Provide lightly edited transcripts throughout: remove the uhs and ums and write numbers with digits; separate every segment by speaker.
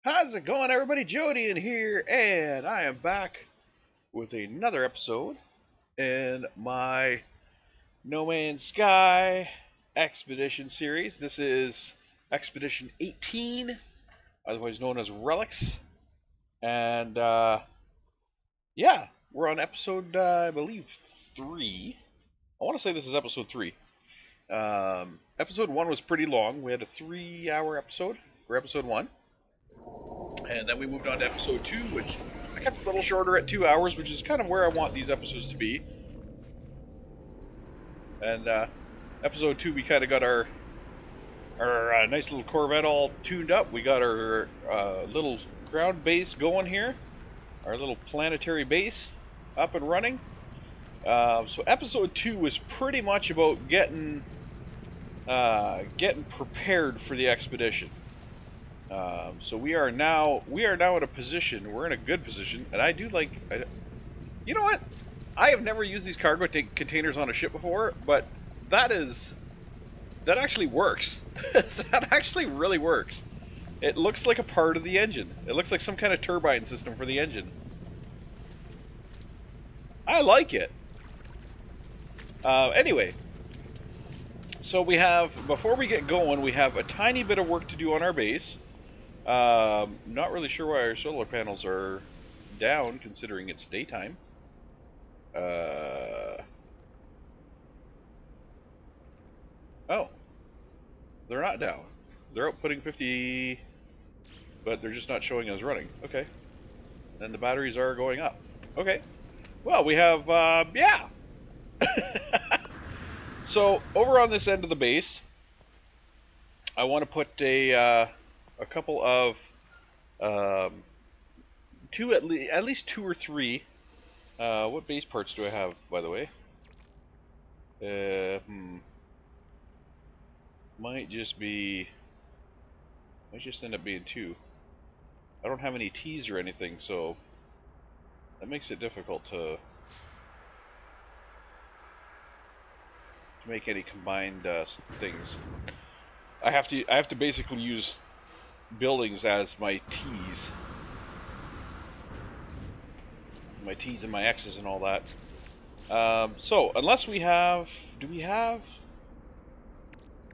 Speaker 1: How's it going, everybody? Jody in here, and I am back with another episode in my No Man's Sky Expedition series. This is Expedition 18, otherwise known as Relics, and yeah, we're on episode, I believe, 3. I want to say this is episode 3. Episode 1 was pretty long. We had a 3-hour episode for episode 1. And then we moved on to episode 2, which I kept a little shorter at 2 hours, which is kind of where I want these episodes to be. And episode 2, we kind of got our nice little Corvette all tuned up. We got our little ground base going here, our little planetary base up and running. So episode 2 was pretty much about getting prepared for the expedition. So we are now in a position. We're in a good position, and I do like. You know what? I have never used these cargo containers on a ship before, but that actually works. That actually really works. It looks like a part of the engine. It looks like some kind of turbine system for the engine. I like it. Anyway, so before we get going, we have a tiny bit of work to do on our base. Not really sure why our solar panels are down, considering it's daytime. Oh. They're not down. They're outputting 50, but they're just not showing as running. Okay. And the batteries are going up. Okay. Well, we have, yeah. So, over on this end of the base, I want to put a couple of at least 2 or 3. What base parts do I have, by the way? Might just end up being 2. I don't have any T's or anything, so that makes it difficult to make any combined things. I have to basically use buildings as my T's. My T's and my X's and all that. So, unless we have... Do we have...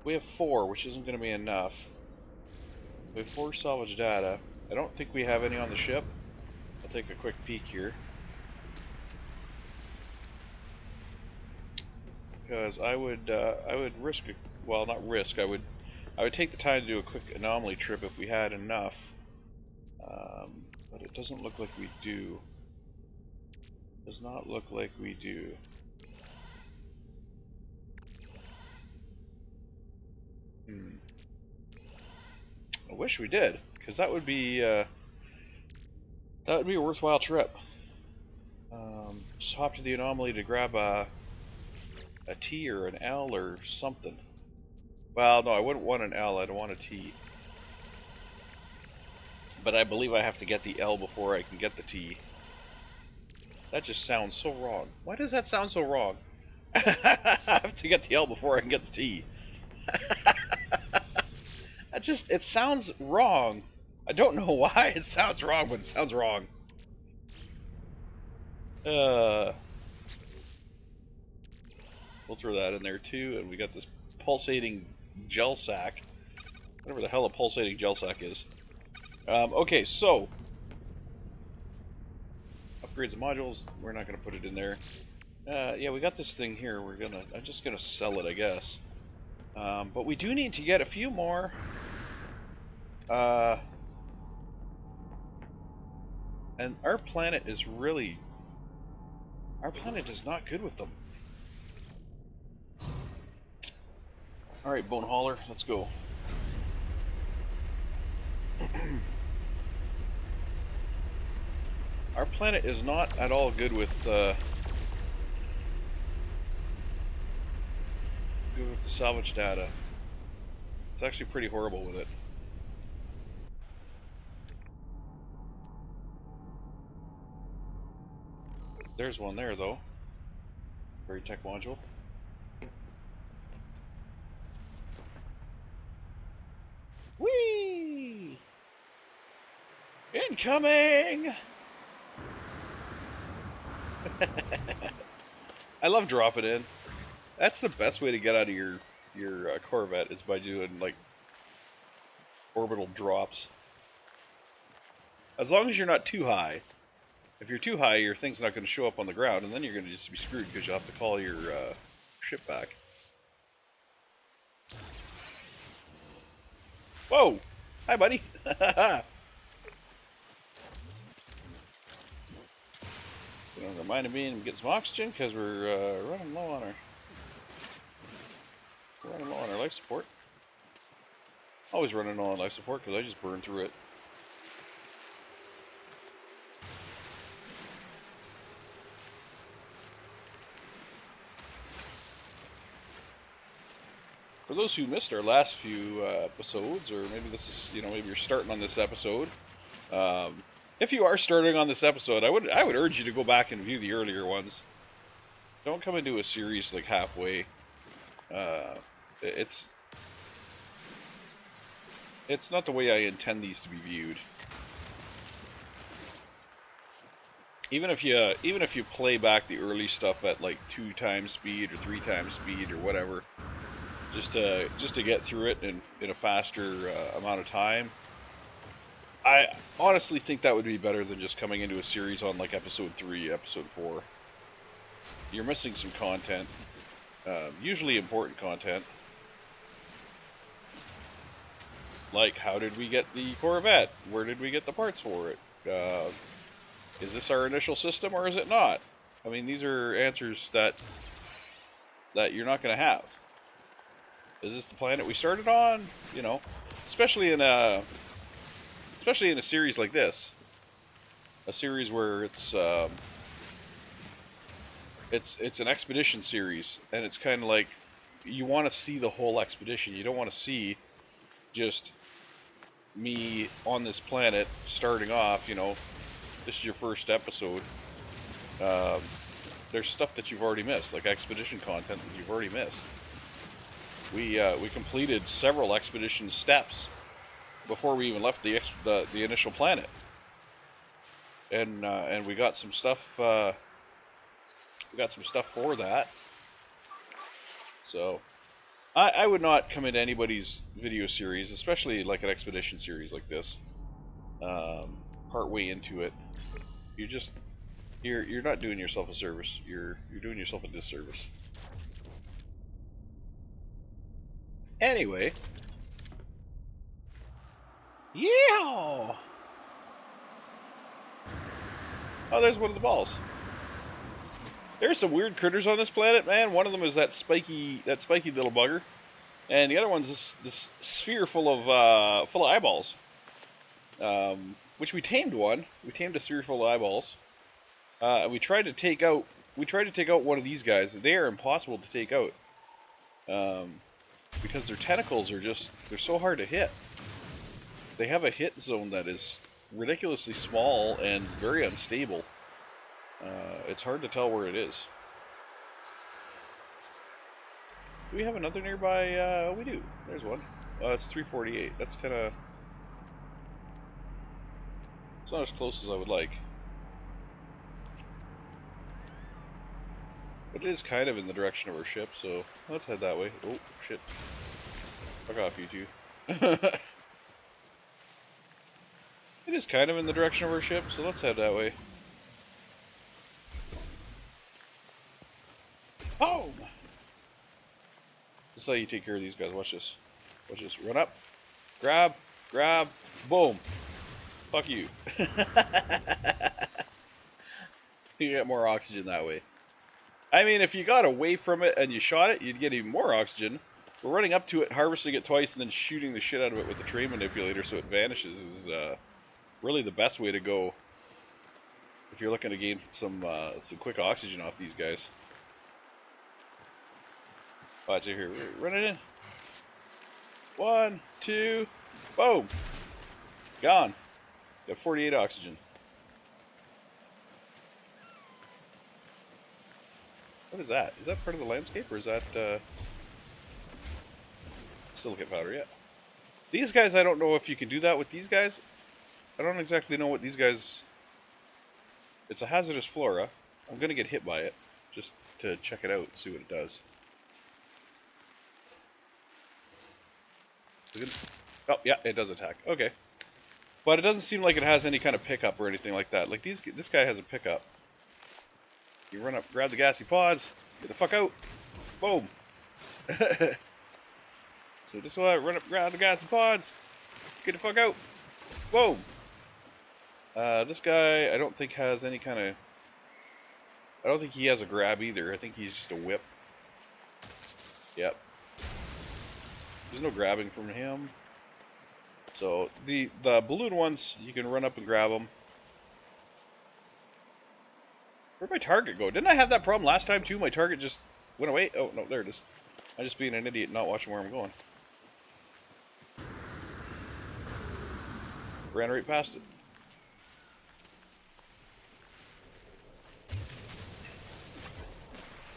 Speaker 1: We have 4, which isn't going to be enough. We have 4 salvage data. I don't think we have any on the ship. I'll take a quick peek here. Because I would risk... Well, not risk. I would take the time to do a quick anomaly trip if we had enough. But it doesn't look like we do. Does not look like we do. I wish we did, because that would be a worthwhile trip. Just hop to the anomaly to grab a T or an L or something. Well, no, I wouldn't want an L. I'd want a T. But I believe I have to get the L before I can get the T. That just sounds so wrong. Why does that sound so wrong? I have to get the L before I can get the T. It sounds wrong. I don't know why it sounds wrong, but it sounds wrong. We'll throw that in there too, and we got this pulsating gel sack. Whatever the hell a pulsating gel sack is. Okay, so upgrades and modules, we're not going to put it in there. Yeah, we got this thing here. I'm just gonna sell it, I guess. But we do need to get a few more. And our planet is not good with them. All right, Bone Hauler, let's go. Our planet is not at all good with the salvage data. It's actually pretty horrible with it. There's one there, though. Very tech module. Whee! Incoming! I love dropping in. That's the best way to get out of your Corvette is by doing like orbital drops. As long as you're not too high. If you're too high, your thing's not going to show up on the ground, and then you're going to just be screwed because you'll have to call your ship back. Whoa! Hi, buddy. Reminded me and get some oxygen because we're running low on our life support. Always running low on life support because I just burned through it. For those who missed our last few episodes, or maybe this is, maybe you're starting on this episode. If you are starting on this episode, I would urge you to go back and view the earlier ones. Don't come into a series like halfway. It's not the way I intend these to be viewed. Even if you play back the early stuff at like 2 times speed or 3 times speed or whatever, just to get through it in a faster amount of time. I honestly think that would be better than just coming into a series on like episode 3, episode 4. You're missing some content, usually important content. Like, how did we get the Corvette? Where did we get the parts for it? Is this our initial system or is it not? I mean, these are answers that you're not going to have. Is this the planet we started on? Especially in a series like this, a series where it's an expedition series, and it's kind of like you want to see the whole expedition. You don't want to see just me on this planet starting off. This is your first episode. There's stuff that you've already missed, like expedition content that you've already missed. We completed several expedition steps before we even left the initial planet, and we got some stuff. We got some stuff for that. So, I would not come into anybody's video series, especially like an expedition series like this, part way into it. You're not doing yourself a service. You're doing yourself a disservice. Anyway. Yeah. Oh, there's one of the balls. There's some weird critters on this planet, man. One of them is that spiky little bugger, and the other one's this sphere full of eyeballs. Which we tamed one. We tamed a sphere full of eyeballs. We tried to take out one of these guys. They are impossible to take out. Because their tentacles they're so hard to hit. They have a hit zone that is ridiculously small and very unstable. It's hard to tell where it is. Do we have another nearby? We do. There's one. It's 348. That's kind of... It's not as close as I would like. But it is kind of in the direction of our ship, so let's head that way. Oh, shit. Fuck off, you two. It is kind of in the direction of our ship, so let's head that way. Boom! This is how you take care of these guys. Watch this. Watch this. Run up. Grab. Grab. Boom. Fuck you. You get more oxygen that way. I mean, if you got away from it and you shot it, you'd get even more oxygen. But running up to it, harvesting it twice, and then shooting the shit out of it with the train manipulator so it vanishes is really the best way to go if you're looking to gain some quick oxygen off these guys. Watch it here. Run it in. 1, 2, boom. Gone. Got 48 oxygen. What is that? Is that part of the landscape, or is that silicate powder? Yeah. These guys, I don't know if you can do that with these guys. I don't exactly know what these guys... It's a hazardous flora. I'm gonna get hit by it, just to check it out, see what it does. Oh, yeah, it does attack. Okay. But it doesn't seem like it has any kind of pickup or anything like that. Like, this guy has a pickup. You run up, grab the gassy pods, get the fuck out. Boom. So this way, run up, grab the gassy pods, get the fuck out. Boom. This guy, I don't think has any kind of... I don't think he has a grab either. I think he's just a whip. Yep. There's no grabbing from him. So, the balloon ones, you can run up and grab them. Where'd my target go? Didn't I have that problem last time too? My target just went away? Oh, no, there it is. I'm just being an idiot not watching where I'm going. Ran right past it.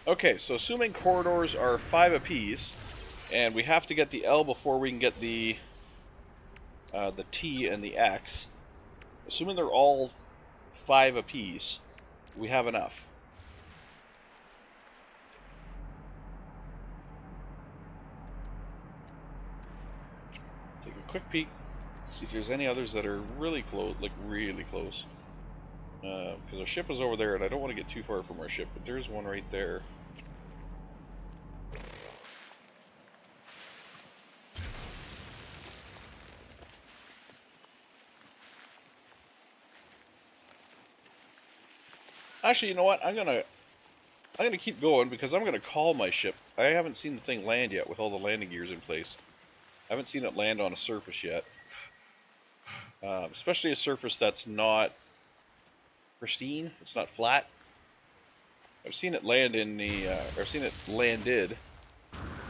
Speaker 1: Okay, so assuming corridors are 5 apiece, and we have to get the L before we can get the T and the X. Assuming they're all 5 apiece, we have enough. Take a quick peek, see if there's any others that are really close, like really close. Because our ship is over there, and I don't want to get too far from our ship, but there's one right there. Actually, you know what? I'm gonna keep going because I'm gonna call my ship. I haven't seen the thing land yet with all the landing gears in place. I haven't seen it land on a surface yet, especially a surface that's not pristine. It's not flat. I've seen it land in the. I've seen it landed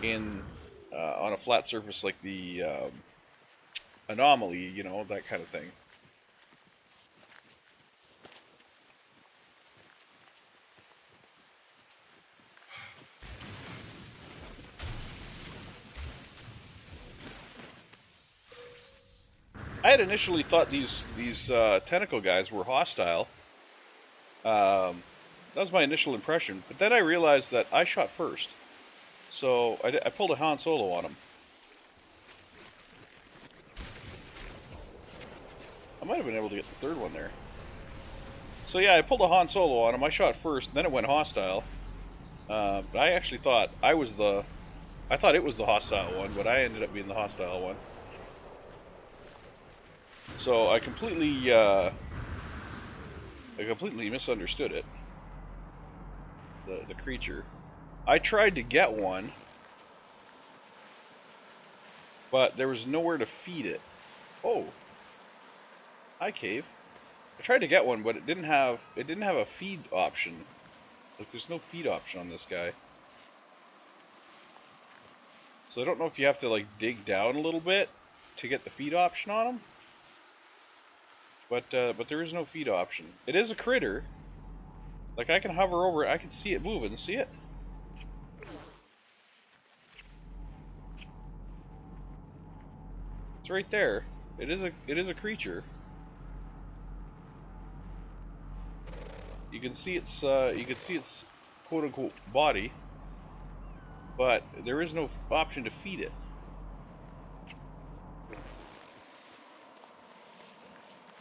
Speaker 1: in on a flat surface like the anomaly. You know, that kind of thing. I had initially thought these tentacle guys were hostile. That was my initial impression, but then I realized that I shot first, so I pulled a Han Solo on him. I might have been able to get the third one there. So yeah, I pulled a Han Solo on him. I shot first, and then it went hostile. I actually thought I thought it was the hostile one, but I ended up being the hostile one. So I completely misunderstood it. The creature. I tried to get one, but there was nowhere to feed it. Oh, hi cave. I tried to get one, but it didn't have a feed option. Like there's no feed option on this guy. So I don't know if you have to like dig down a little bit to get the feed option on him. But there is no feed option. It is a critter. Like I can hover over it, I can see it moving. See it? It's right there. It is a creature. You can see its quote unquote body, but there is no option to feed it.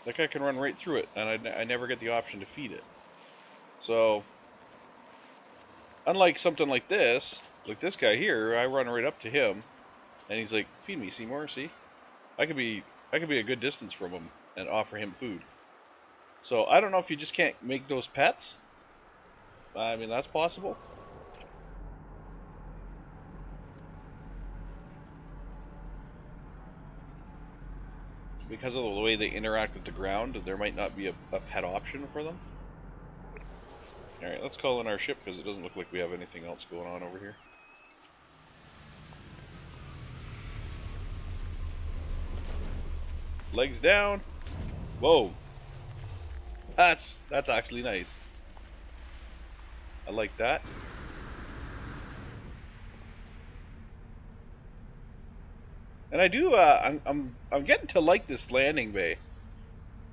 Speaker 1: Like I can run right through it, and I never get the option to feed it. So, unlike something like this guy here, I run right up to him, and he's like, "Feed me, Seymour." See, I could be a good distance from him and offer him food. So I don't know if you just can't make those pets. I mean, that's possible. Because of the way they interact with the ground, there might not be a pet option for them. Alright, let's call in our ship because it doesn't look like we have anything else going on over here. Legs down. Whoa. That's actually nice. I like that. And I do I'm getting to like this landing bay.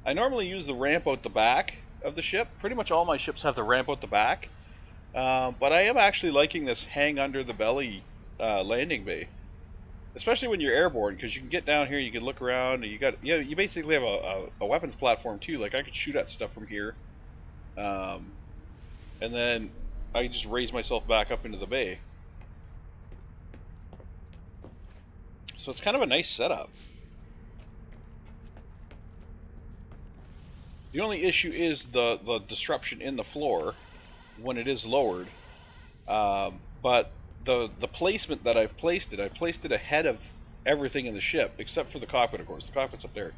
Speaker 1: I normally use the ramp out the back of the ship. Pretty much all my ships have the ramp out the back. But I am actually liking this hang under the belly landing bay. Especially when you're airborne, because you can get down here, you can look around, and you basically have a weapons platform too. Like I could shoot at stuff from here, and then I just raise myself back up into the bay. So it's kind of a nice setup. The only issue is the disruption in the floor when it is lowered, but the placement that I've placed it ahead of everything in the ship, except for the cockpit, of course. The cockpit's up there.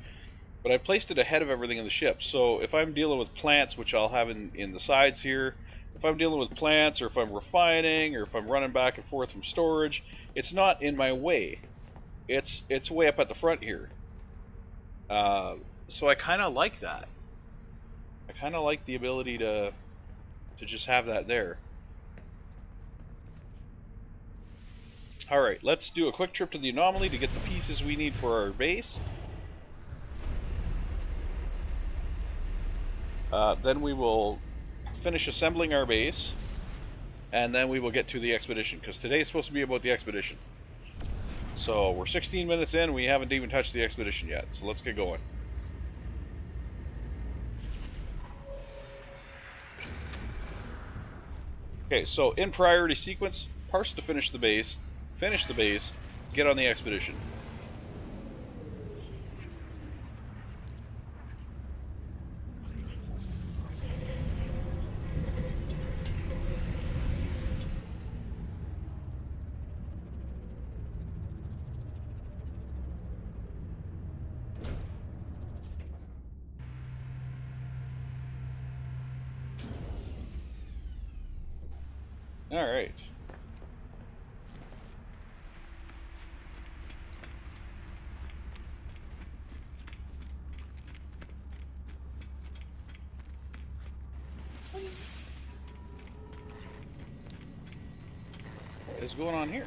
Speaker 1: But I placed it ahead of everything in the ship. So if I'm dealing with plants, which I'll have in the sides here, if I'm dealing with plants, or if I'm refining, or if I'm running back and forth from storage, it's not in my way. It's way up at the front here. So I kind of like that. I kind of like the ability to just have that there. Alright, let's do a quick trip to the anomaly to get the pieces we need for our base. Then we will finish assembling our base, and then we will get to the expedition, because today's supposed to be about the expedition. So we're 16 minutes in, we haven't even touched the expedition yet, so let's get going. Okay, so in priority sequence, parse to finish the base, get on the expedition. All right. What is going on here?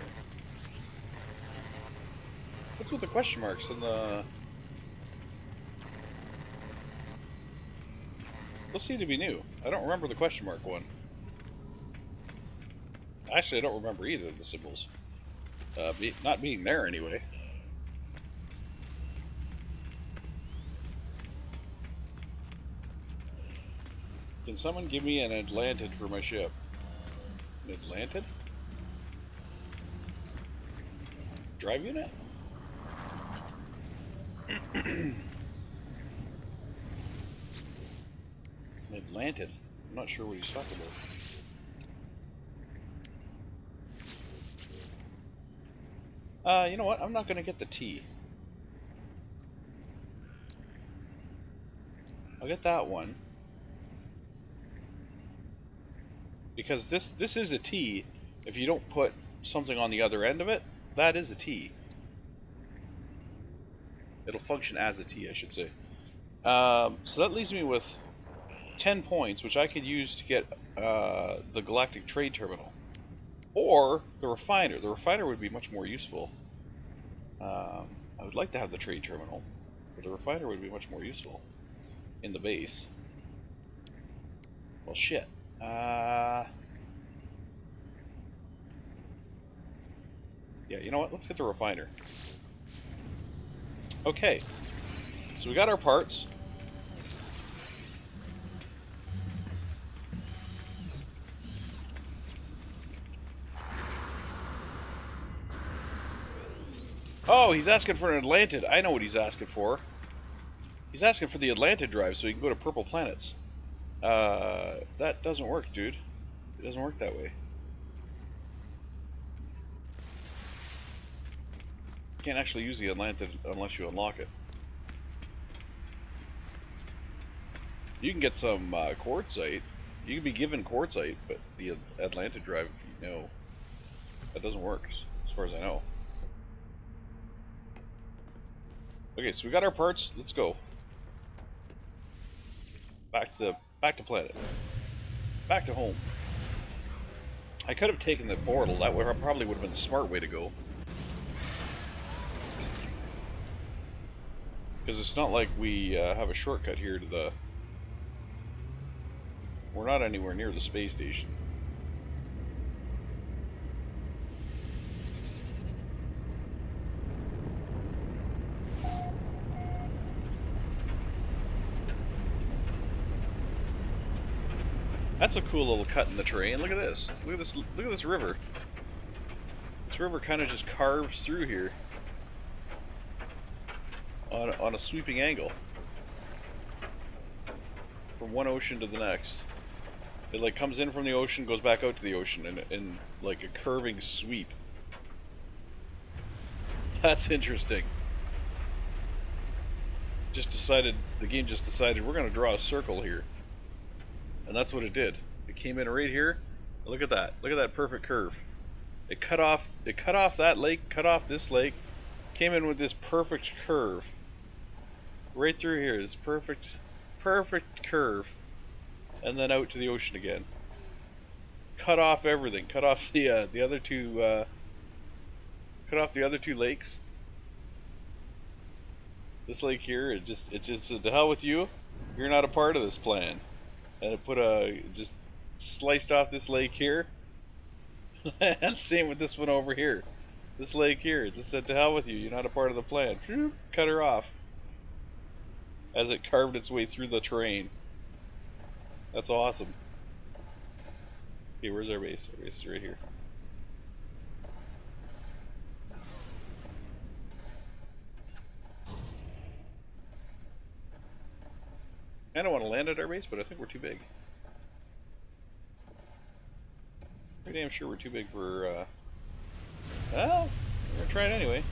Speaker 1: What's with the question marks and the... Those seem to be new. I don't remember the question mark one. Actually, I don't remember either of the symbols. Not being there anyway. Can someone give me an Atlantid for my ship? An Atlantid? Drive unit? An Atlantid. I'm not sure what he's talking about. You know what? I'm not going to get the T. I'll get that one. Because this is a T. If you don't put something on the other end of it, that is a T. It'll function as a T, I should say. So that leaves me with 10 points, which I could use to get the Galactic Trade Terminal. Or the refiner. The refiner would be much more useful. I would like to have the trade terminal, but the refiner would be much more useful in the base. Well, shit. Yeah, you know what? Let's get the refiner. Okay. So we got our parts. Oh, he's asking for an Atlantid. I know what he's asking for. He's asking for the Atlantid drive so he can go to purple planets. That doesn't work, dude. It doesn't work that way. You can't actually use the Atlantid unless you unlock it. You can get some quartzite. You can be given quartzite, but the Atlantid drive, no. That doesn't work, as far as I know. Okay, so we got our parts. Let's go. Back to planet. Back to home. I could have taken the portal. That probably would have been the smart way to go. Because it's not like we have a shortcut here to the... We're not anywhere near the space station. That's a cool little cut in the terrain. Look at this. Look at this. Look at this river. This river kind of just carves through here on a sweeping angle from one ocean to the next. It like comes in from the ocean, goes back out to the ocean in like a curving sweep. That's interesting. The game just decided we're going to draw a circle here. And that's what it did. It came in right here. Look at that. Look at that perfect curve. It cut off that lake, cut off this lake, came in with this perfect curve. Right through here, this perfect curve. And then out to the ocean again. Cut off everything. Cut off the other two lakes. This lake here, it just to hell with you. You're not a part of this plan. And it just sliced off this lake here. And same with this one over here. This lake here, it just said to hell with you, you're not a part of the plan. Cut her off. As it carved its way through the terrain. That's awesome. Okay, where's our base? Our base is right here. I don't want to land at our base, but I think we're too big. Pretty damn sure we're too big for, well, we're gonna try it anyway.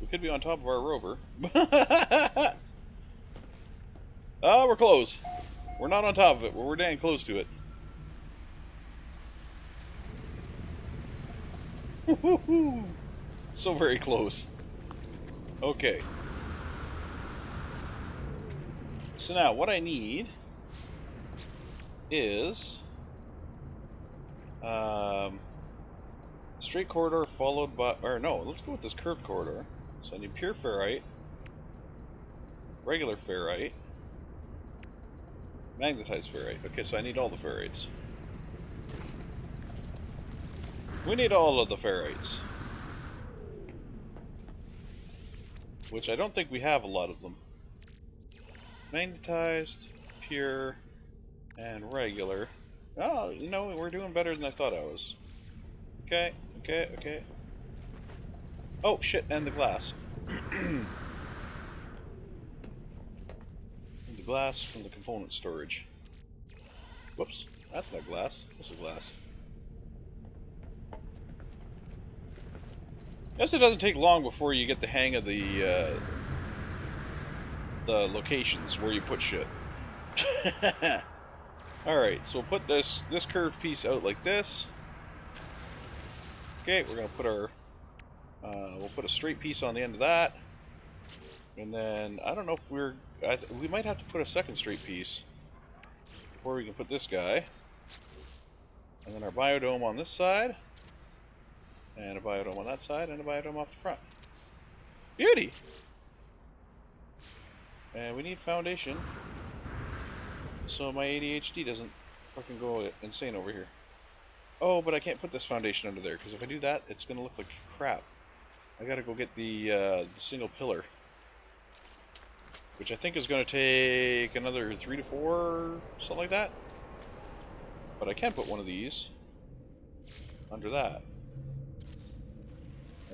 Speaker 1: We could be on top of our rover. Oh, we're close. We're not on top of it, but we're dang close to it. So very close. Okay. So now, what I need is straight corridor followed by, or no, let's go with this curved corridor. So I need pure ferrite, regular ferrite, magnetized ferrite. Okay, so I need all the ferrites. We need all of the ferrites. Which I don't think we have a lot of them. Magnetized, pure, and regular. Oh, you know, we're doing better than I thought I was. Okay, okay, okay. Oh, shit, and the glass. And the glass from the component storage. Whoops, that's not glass. This is glass. Guess it doesn't take long before you get the hang of the locations where you put shit. Alright, so we'll put this curved piece out like this. Okay, we're gonna put our we'll put a straight piece on the end of that. And then I don't know if we might have to put a second straight piece before we can put this guy. And then our biodome on this side. And a biodome on that side, and a biodome off the front. Beauty! And we need foundation, so my ADHD doesn't fucking go insane over here. Oh, but I can't put this foundation under there, because if I do that, it's going to look like crap. I gotta go get the single pillar. Which I think is going to take another 3 to 4, something like that. But I can put one of these under that.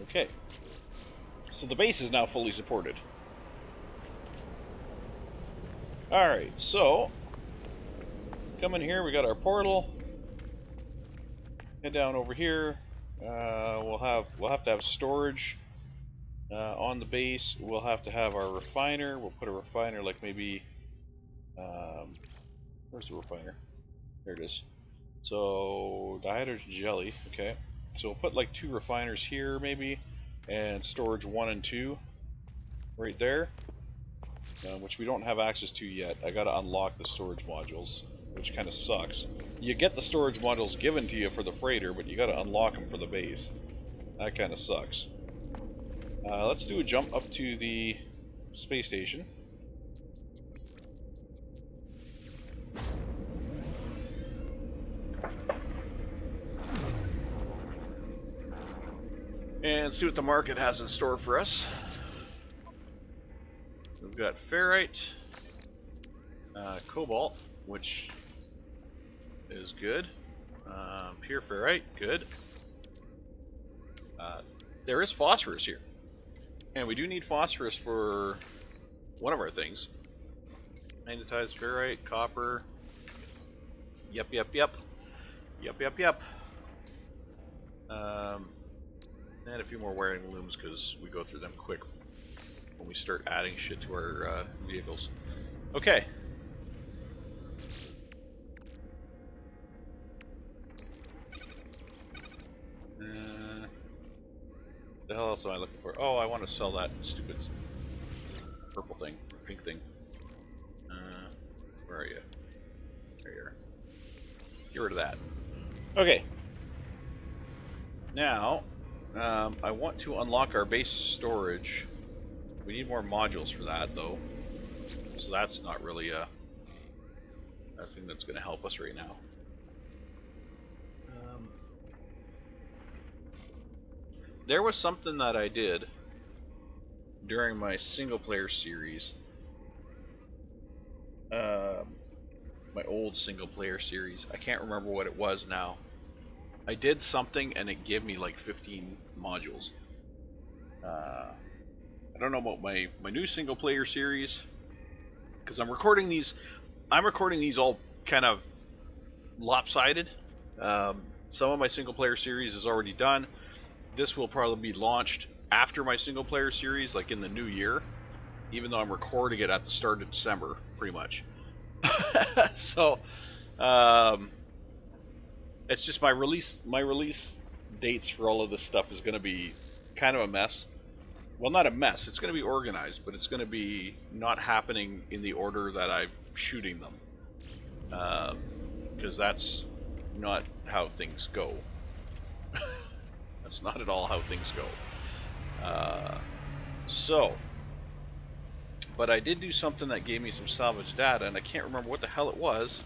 Speaker 1: Okay. So the base is now fully supported. Alright, so come in here, we got our portal. Head down over here. We'll have to have storage on the base. We'll have to have our refiner. We'll put a refiner like maybe where's the refiner? There it is. So dihydrogen jelly, okay. So we'll put like 2 refiners here maybe, and storage 1 and 2 right there. Which we don't have access to yet. I gotta unlock the storage modules, which kind of sucks. You get the storage modules given to you for the freighter, but you gotta unlock them for the base. That kind of sucks. Let's do a jump up to the space station. And see what the market has in store for us. We've got ferrite, cobalt, which is good. Pure ferrite, good. There is phosphorus here. And we do need phosphorus for one of our things. Magnetized ferrite, copper. Yep. And a few more wiring looms because we go through them quick when we start adding shit to our vehicles. Okay. The hell else am I looking for? Oh, I want to sell that stupid purple thing, or pink thing. Where are you? There you are. Get rid of that. Okay. Now, I want to unlock our base storage. We need more modules for that, though. So that's not really a thing that's going to help us right now. There was something that I did during my single-player series. My old single-player series. I can't remember what it was now. I did something and it gave me like 15 modules. I don't know about my new single-player series, because I'm recording these all kind of lopsided. Some of my single-player series is already done. This will probably be launched after my single-player series, like in the new year, even though I'm recording it at the start of December, pretty much. So, it's just my release dates for all of this stuff is going to be kind of a mess. Well, not a mess. It's going to be organized, but it's going to be not happening in the order that I'm shooting them, because that's not how things go. That's not at all how things go. But I did do something that gave me some salvage data, and I can't remember what the hell it was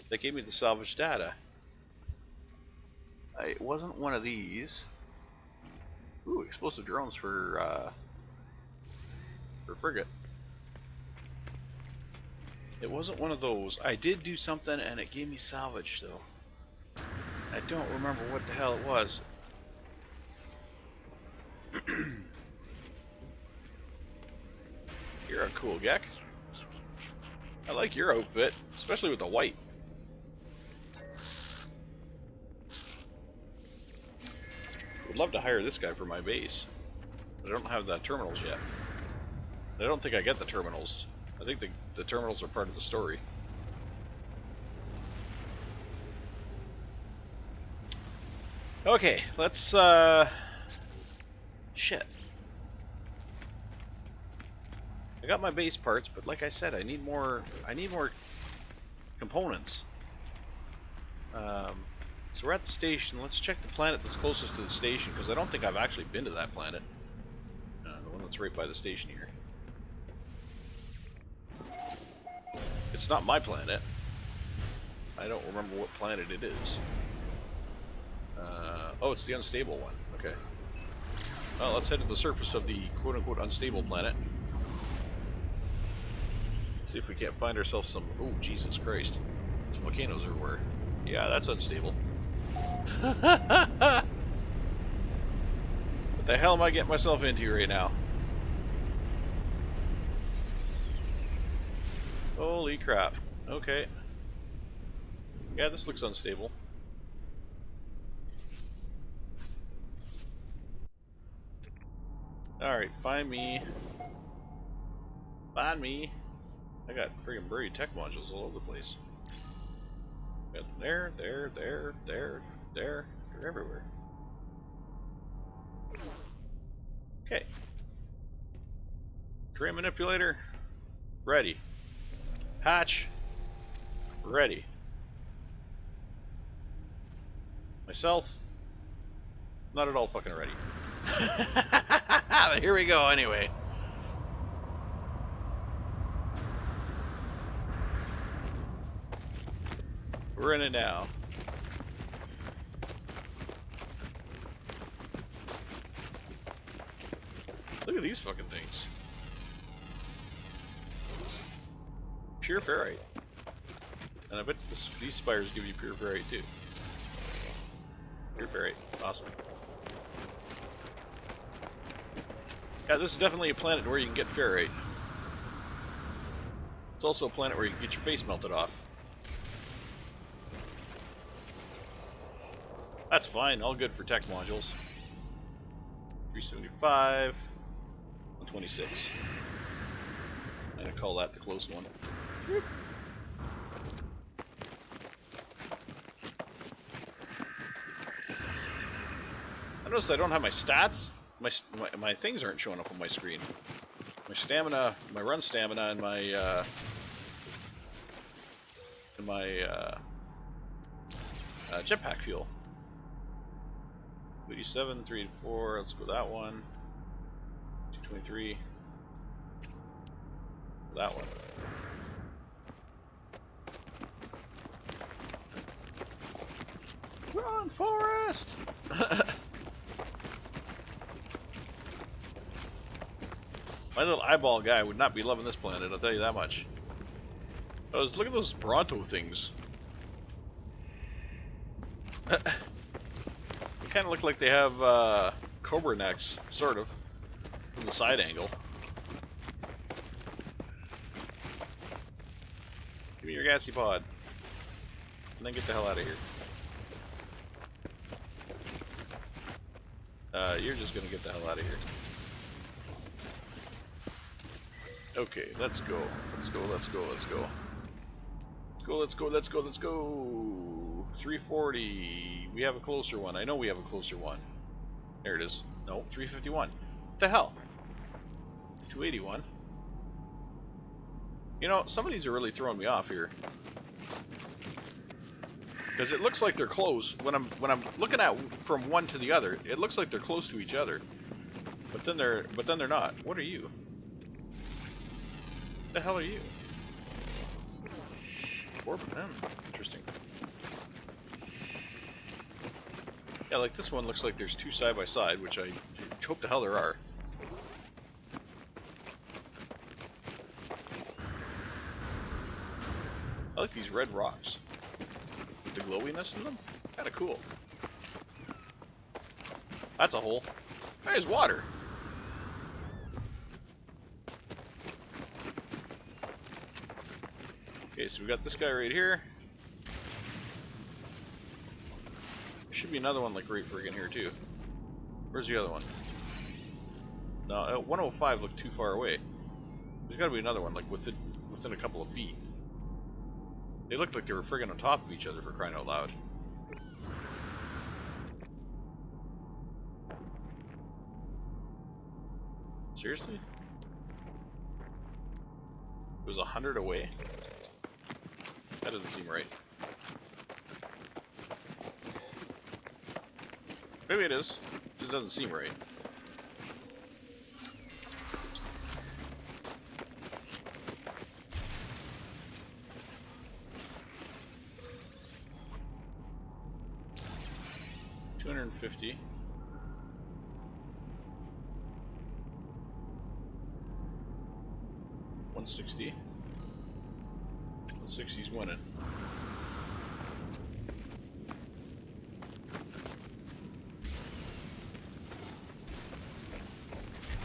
Speaker 1: that gave me the salvage data. It wasn't one of these. Ooh, explosive drones for frigate. It wasn't one of those. I did do something, and it gave me salvage, though. I don't remember what the hell it was. You're a cool Gek. I like your outfit, especially with the white. Would love to hire this guy for my base. But I don't have the terminals yet. I don't think I get the terminals. I think the terminals are part of the story. Okay, let's shit. I got my base parts, but like I said, I need more components. So we're at the station. Let's check the planet that's closest to the station, because I don't think I've actually been to that planet. The one that's right by the station here. It's not my planet. I don't remember what planet it is. Oh, it's the unstable one. Okay. Well, let's head to the surface of the quote-unquote unstable planet. See if we can't find ourselves some... Oh, Jesus Christ. There's volcanoes everywhere. Yeah, that's unstable. What the hell am I getting myself into right now? Holy crap. Okay. Yeah, this looks unstable. Alright, find me. Find me. I got friggin' buried tech modules all over the place. Got them there, there. They're everywhere. Okay. Train manipulator. Ready. Hatch. Ready. Myself. Not at all fucking ready. Here we go, anyway. We're in it now. Look at these fucking things. Pure ferrite. And I bet these spires give you pure ferrite too. Pure ferrite. Awesome. Yeah, this is definitely a planet where you can get ferrite. It's also a planet where you can get your face melted off. That's fine, all good for tech modules. 375, 126. I'm gonna call that the close one. I noticed I don't have my stats. My things aren't showing up on my screen. My stamina, my run stamina, and my jetpack fuel. 87, 3 to 4. Let's go that one. 223. That one. Run, Forrest! My little eyeball guy would not be loving this planet, I'll tell you that much. Look at those Bronto things. They kind of look like they have cobra necks, sort of, from the side angle. Give me your gassy pod. And then get the hell out of here. You're just gonna get the hell out of here. Okay, let's go. Let's go, let's go, let's go. Let's go, let's go, let's go, let's go. 340. We have a closer one. I know we have a closer one. There it is. No, 351. What the hell? 281. You know, some of these are really throwing me off here. Because it looks like they're close. When I'm looking at from one to the other, it looks like they're close to each other. But then they're not. What are you? What the hell are you? Interesting. Yeah, like this one looks like there's two side by side, which I hope the hell there are. I like these red rocks. With the glowiness in them. Kinda cool. That's a hole. There's water. Okay, so we got this guy right here. There should be another one like right friggin' here too. Where's the other one? No, 105 looked too far away. There's gotta be another one like within a couple of feet. They looked like they were friggin' on top of each other, for crying out loud. Seriously? It was 100 away? That doesn't seem right. Maybe it is. It just doesn't seem right. $250. $160. 160's winning.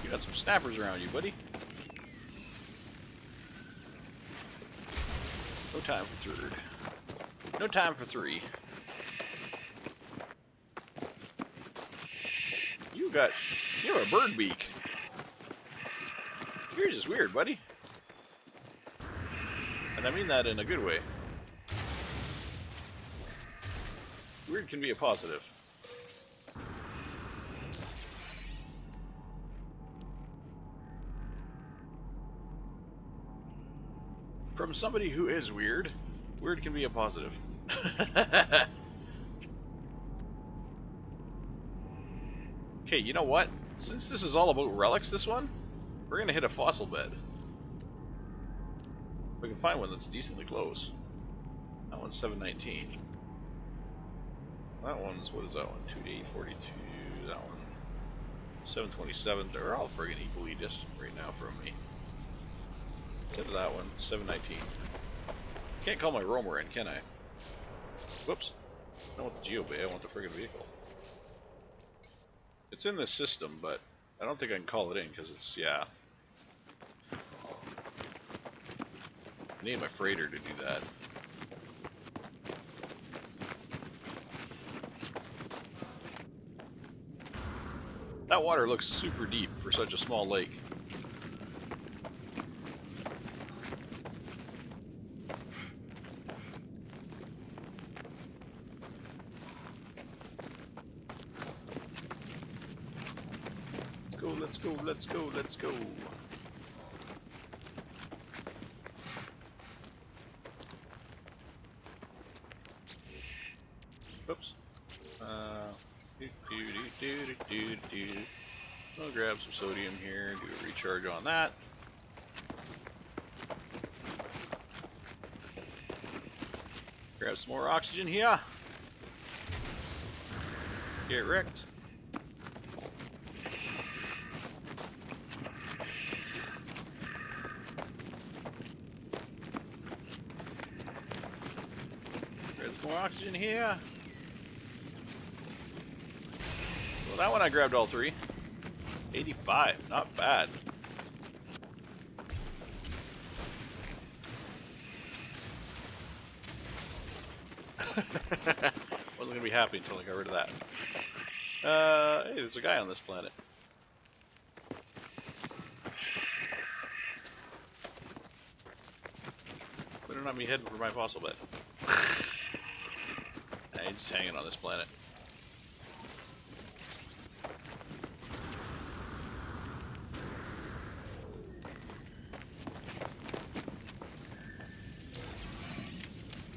Speaker 1: You got some snappers around you, buddy. No time for third. No time for three. You have a bird beak. Yours is weird, buddy. And I mean that in a good way. Weird can be a positive. From somebody who is weird, weird can be a positive. Okay, you know what? since this is all about relics, this one, we're gonna hit a fossil bed. We can find one that's decently close. That one's 719. That one's, what is that one? 28042. That one 727. They're all friggin' equally distant right now from me. Instead of that one, 719. Can't call my roamer in, can I? Whoops. I don't want the geobay, I want the friggin' vehicle. It's in this system, but I don't think I can call it in because it's, yeah. I need my freighter to do that. That water looks super deep for such a small lake. Let's go, let's go, let's go. Oops. I'll grab some sodium here, do a recharge on that. Grab some more oxygen here. Get wrecked. More oxygen here. Well, that one I grabbed all three. 85, not bad. Wasn't gonna be happy until I got rid of that. Hey, there's a guy on this planet. Better not be heading for my fossil bed. He's just hanging on this planet.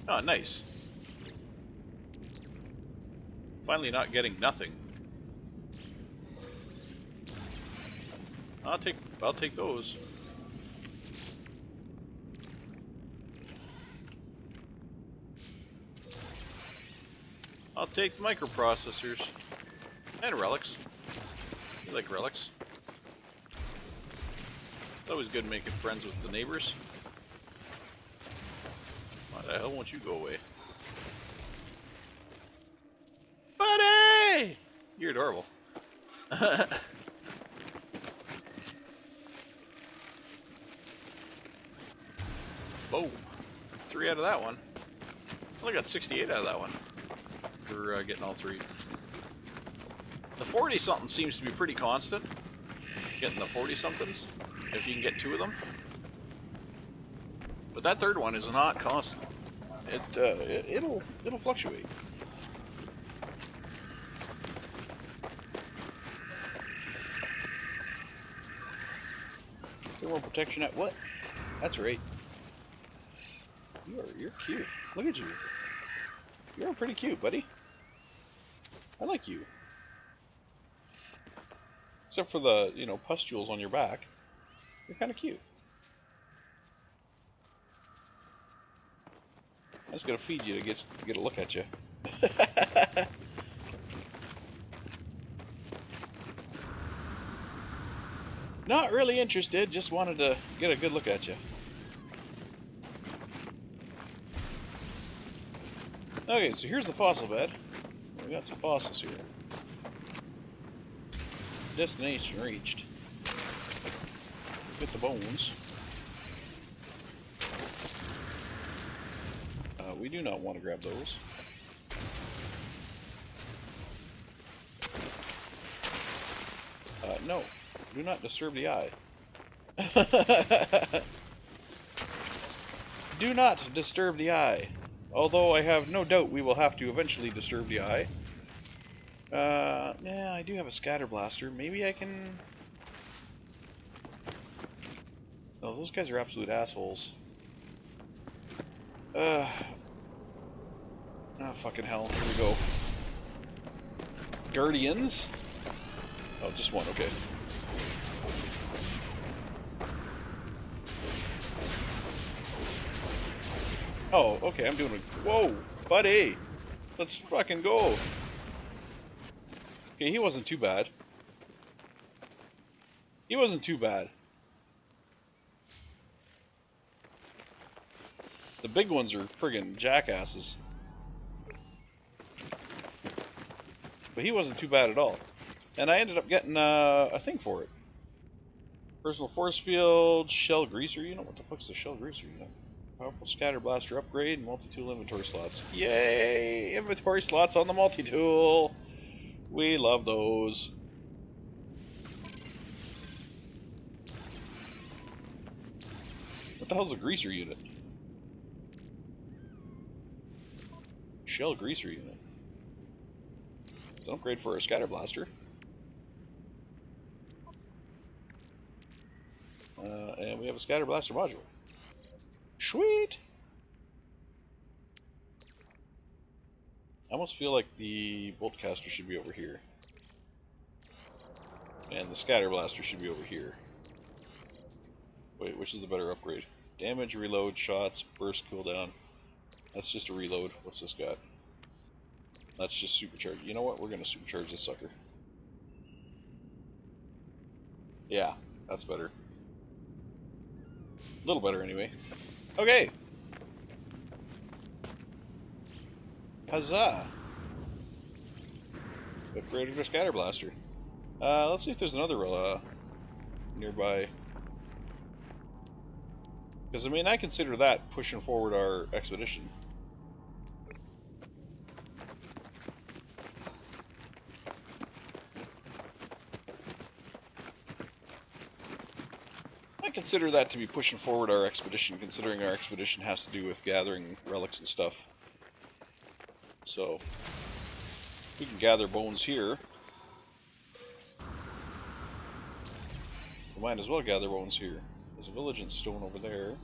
Speaker 1: Oh, nice. Finally not getting nothing. I'll take those. I'll take microprocessors and relics. You like relics? It's always good making friends with the neighbors. Why the hell won't you go away? Buddy! You're adorable. Boom. 3 out of that one. I only got 68 out of that one. For getting all 3. The 40-something seems to be pretty constant. Getting the 40-somethings, if you can get 2 of them. But that third one is not constant. It'll fluctuate. Thermal protection at what? That's right. You're cute. Look at you. You're pretty cute, buddy. I like you. Except for the, pustules on your back. You're kind of cute. I'm just gonna feed you to get a look at you. Not really interested, just wanted to get a good look at you. Okay, so here's the fossil bed. We got some fossils here. Destination reached. Get the bones. We do not want to grab those. No, do not disturb the eye. Do not disturb the eye. Although I have no doubt we will have to eventually disturb the eye. Yeah, I do have a scatter blaster. Maybe I can... No, those guys are absolute assholes. Oh, fucking hell. Here we go. Guardians Oh, just one, okay. Oh, okay, I'm doing it. Whoa, buddy! Let's fucking go! Okay, he wasn't too bad. He wasn't too bad. The big ones are friggin' jackasses. But he wasn't too bad at all. And I ended up getting a thing for it. Personal force field, shell greaser unit. What the fuck's the shell greaser unit? Powerful scatter blaster upgrade, multi-tool inventory slots. Yay! Inventory slots on the multi-tool! We love those. What the hell's a greaser unit? Shell greaser unit. It's an upgrade for a scatter blaster. And we have a scatter blaster module. Sweet! I almost feel like the bolt caster should be over here. And the scatter blaster should be over here. Wait, which is the better upgrade? Damage, reload, shots, burst, cooldown. That's just a reload. What's this got? That's just supercharge. You know what? We're going to supercharge this sucker. Yeah, that's better. A little better anyway. Okay! Huzzah! Upgraded our scatter blaster. Let's see if there's another nearby. Because, I mean, I consider that pushing forward our expedition. I consider that to be pushing forward our expedition, considering our expedition has to do with gathering relics and stuff. So, if we can gather bones here, we might as well gather bones here. There's a Vigilant stone over there.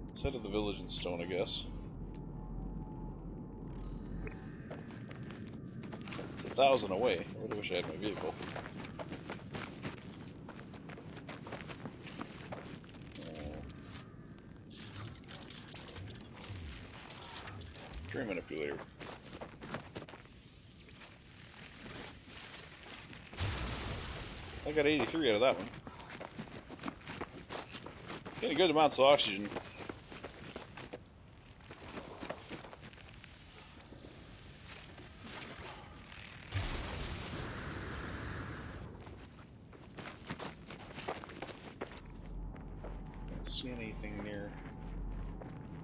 Speaker 1: Let's head to the Vigilant stone, I guess. It's 1,000 away. I really wish I had my vehicle. Terrain manipulator. I got 83 out of that one. Getting good amounts of oxygen. Don't see anything near,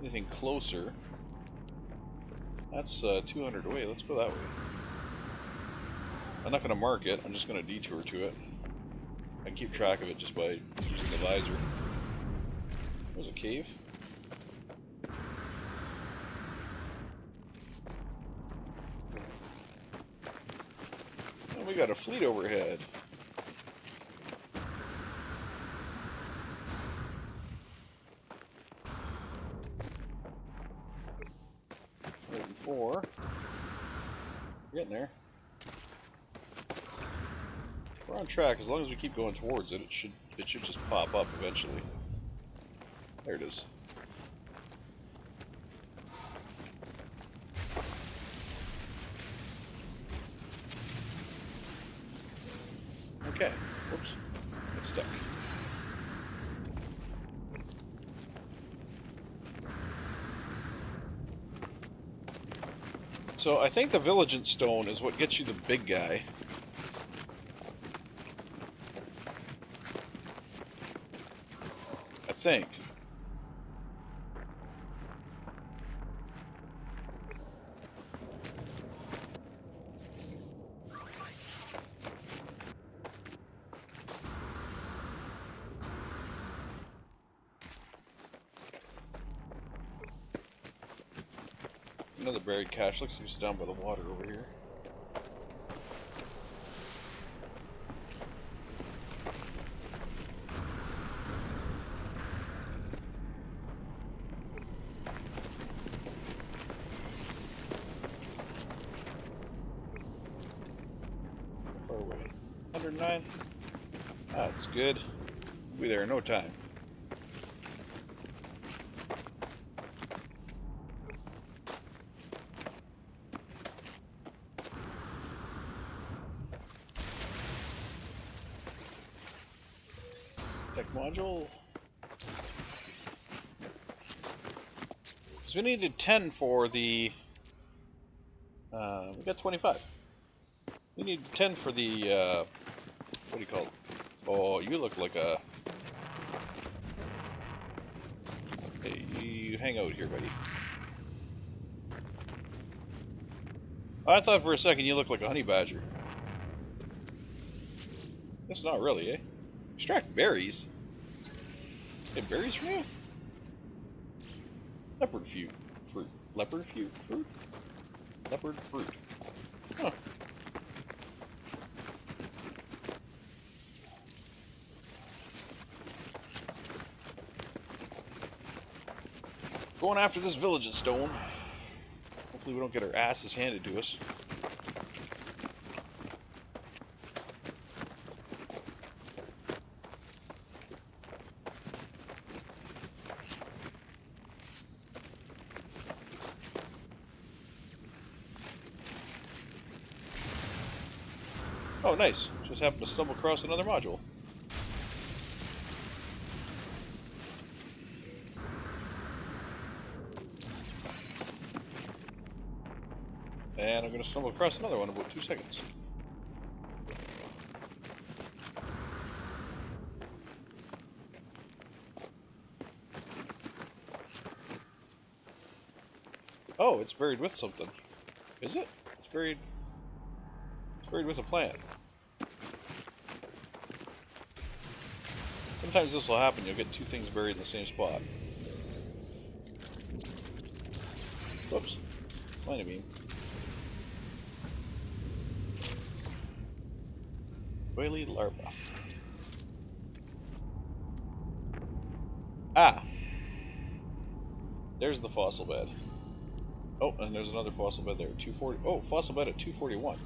Speaker 1: anything closer. That's 200 away. Let's go that way. I'm not going to mark it. I'm just going to detour to it. I can keep track of it just by using the visor. There's a cave. And we got a fleet overhead. Waiting for. We're getting there. We're on track. As long as we keep going towards it, it should just pop up eventually. There it is. Okay. Whoops. It's stuck. So I think the Vigilant stone is what gets you the big guy. I think. Another buried cache. Looks like it's down by the water over here. far away? 109? That's good. We'll be there in no time. Tech module. So we needed 10 for the... we got 25. We need 10 for the, what do you call it? Oh, you look like a... Hey, you hang out here, buddy. I thought for a second you looked like a honey badger. That's not really, eh? Extract berries? Get berries from you? Leopard fruit. Leopard fruit? Leopard fruit. Huh. Going after this village of stone. Hopefully we don't get our asses handed to us. Oh, nice. Just happened to stumble across another module. And I'm going to stumble across another one in about 2 seconds. Oh, it's buried with something. Is it? It's buried with a plant. Sometimes this will happen. You'll get two things buried in the same spot. Whoops. Might beam. Oily larva. Ah! There's the fossil bed. Oh, and there's another fossil bed there. 240. Oh, fossil bed at 241.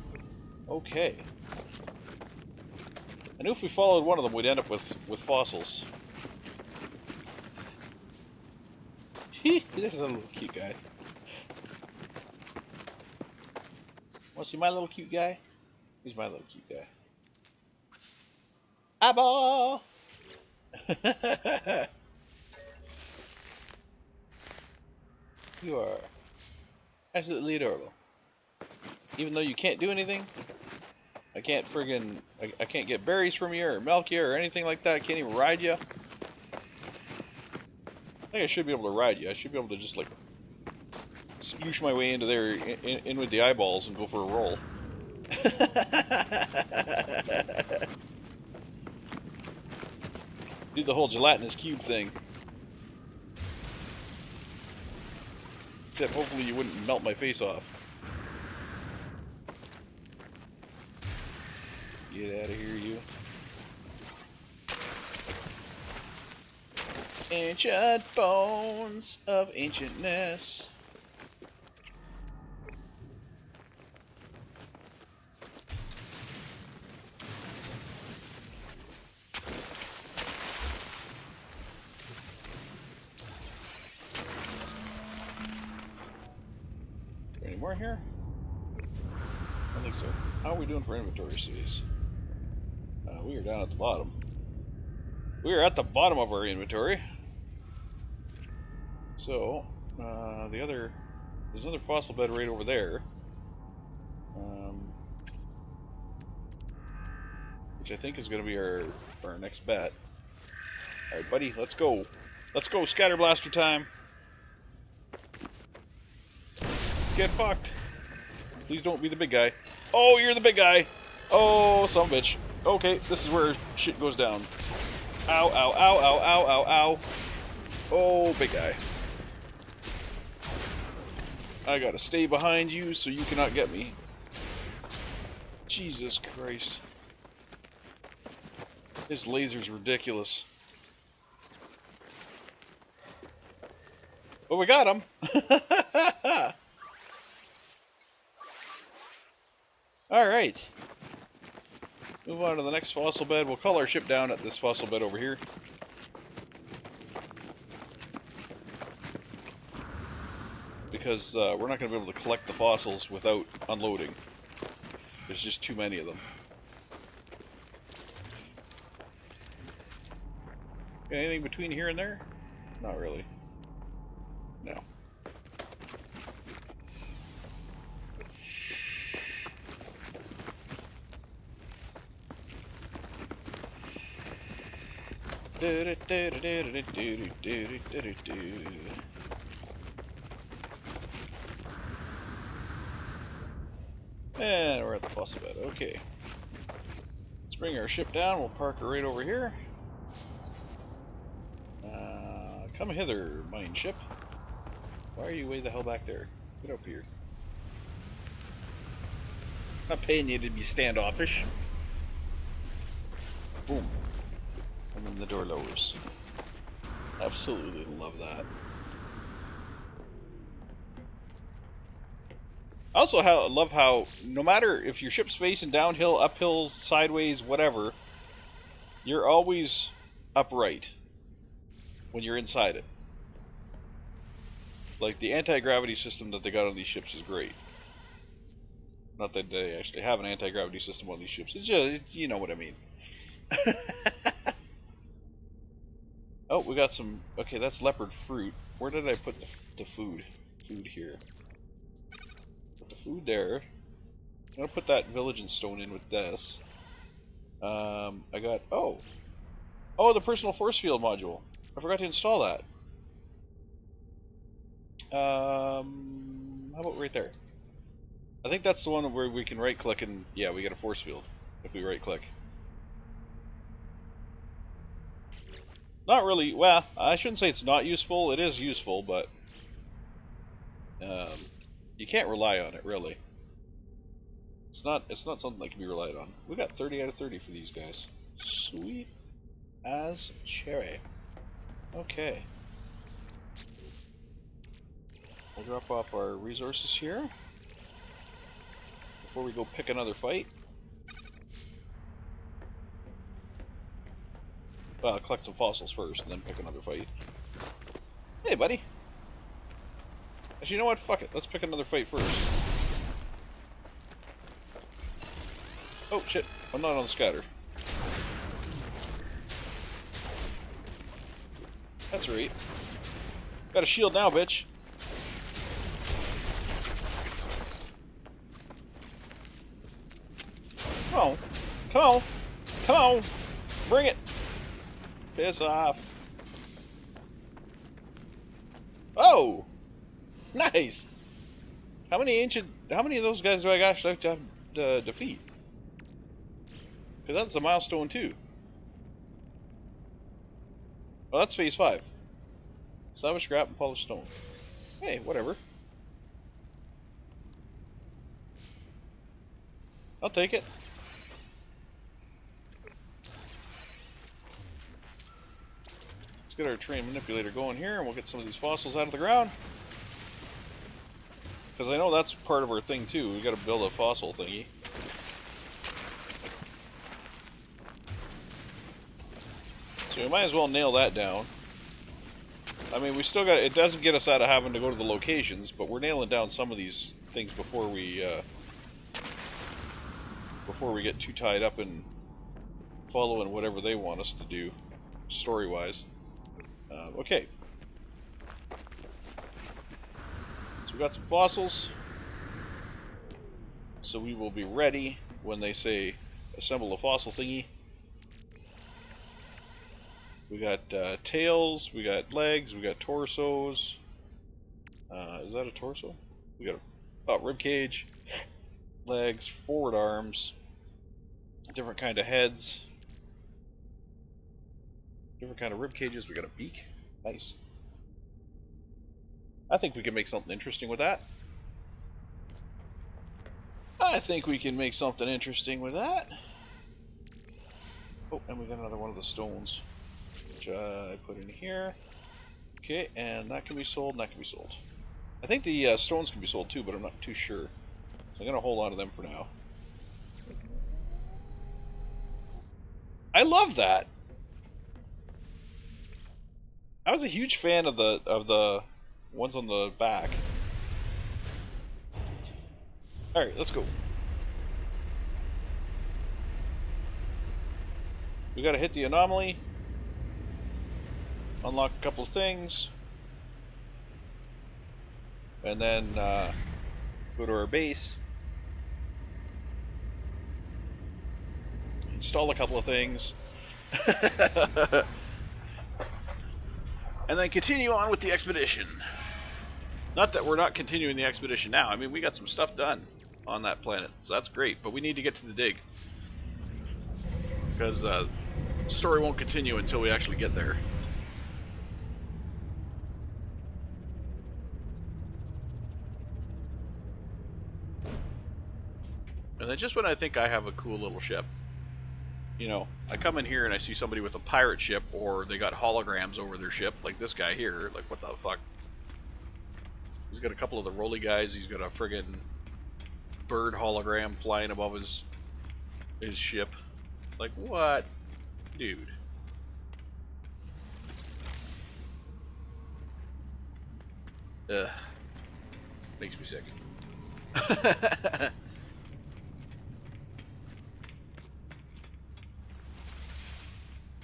Speaker 1: Okay. I knew if we followed one of them, we'd end up with fossils. This is a little cute guy. Want to see my little cute guy? He's my little cute guy. Eyeball! You are absolutely adorable. Even though you can't do anything, I can't friggin... I can't get berries from you or milk you or anything like that. I can't even ride you. I think I should be able to ride you. I should be able to just like smoosh my way into there in with the eyeballs and go for a roll. Do the whole gelatinous cube thing. Except hopefully you wouldn't melt my face off. Get out of here, you. Ancient bones of ancientness. Any more here? I don't think so. How are we doing for inventory space? We are down at the bottom. We are at the bottom of our inventory. So, there's another fossil bed right over there. Which I think is going to be our next bet. Alright, buddy, let's go. Let's go, scatter blaster time. Get fucked. Please don't be the big guy. Oh, you're the big guy. Oh, son of a bitch. Okay, this is where shit goes down. Ow, ow, ow, ow, ow, ow, ow. Oh, big guy. I gotta stay behind you so you cannot get me. Jesus Christ. This laser's ridiculous. But we got him. Alright. Move on to the next fossil bed. We'll call our ship down at this fossil bed over here. Because we're not going to be able to collect the fossils without unloading. There's just too many of them. Anything between here and there? Not really. No. And we're at the fossil bed. Okay. Let's bring our ship down. We'll park her right over here. Come hither, mine ship. Why are you way the hell back there? Get up here. Not paying you to be standoffish. Boom. And then the door lowers. Absolutely love that. I also love how, no matter if your ship's facing downhill, uphill, sideways, whatever, you're always upright when you're inside it. Like, the anti-gravity system that they got on these ships is great. Not that they actually have an anti-gravity system on these ships. It's just, you know what I mean. Oh, we got some... Okay, that's leopard fruit. Where did I put the food? Food here. Put the food there. I'm gonna put that village and stone in with this. I got... Oh! Oh, the personal force field module. I forgot to install that. How about right there? I think that's the one where we can right-click and... Yeah, we get a force field if we right-click. Not really... Well, I shouldn't say it's not useful. It is useful, but... you can't rely on it, really. It's not something that can be relied on. We got 30 out of 30 for these guys. Sweet as cherry. Okay. We'll drop off our resources here before we go pick another fight. Well, I'll collect some fossils first and then pick another fight. Hey, buddy. Actually, you know what? Fuck it. Let's pick another fight first. Oh, shit. I'm not on the scatter. That's right. Got a shield now, bitch. Come on. Come on. Come on. Bring it. Piss off. Oh! Nice! How many of those guys do I actually have to defeat? Because that's a milestone too. Well, that's phase 5. Salvage scrap and polished stone. Hey, whatever. I'll take it. Let's get our train manipulator going here, and we'll get some of these fossils out of the ground. Because I know that's part of our thing too. We got to build a fossil thingy. So we might as well nail that down. I mean, we still got... It doesn't get us out of having to go to the locations, but we're nailing down some of these things before we get too tied up in following whatever they want us to do, story-wise. Okay. So we got some fossils. So we will be ready when they say assemble a fossil thingy. We got tails, we got legs, we got torsos. Is that a torso? We got a rib cage, legs, forward arms, different kind of heads, different kind of rib cages. We got a beak. Nice. I think we can make something interesting with that. I think we can make something interesting with that. Oh, and we got another one of the stones, which I put in here. Okay, and that can be sold, and that can be sold. I think the stones can be sold too, but I'm not too sure. So I'm going to hold on to them for now. I love that. I was a huge fan of the ones on the back. All right, let's go. We gotta hit the anomaly, unlock a couple of things, and then go to our base, install a couple of things, and then continue on with the expedition. Not that we're not continuing the expedition now. I mean, we got some stuff done on that planet, so that's great, but we need to get to the dig. Because the story won't continue until we actually get there. And then just when I think I have a cool little ship, you know, I come in here and I see somebody with a pirate ship, or they got holograms over their ship, like this guy here. Like, what the fuck? He's got a couple of the rolly guys. He's got a friggin' bird hologram flying above his ship. Like, what? Dude. Ugh. Makes me sick.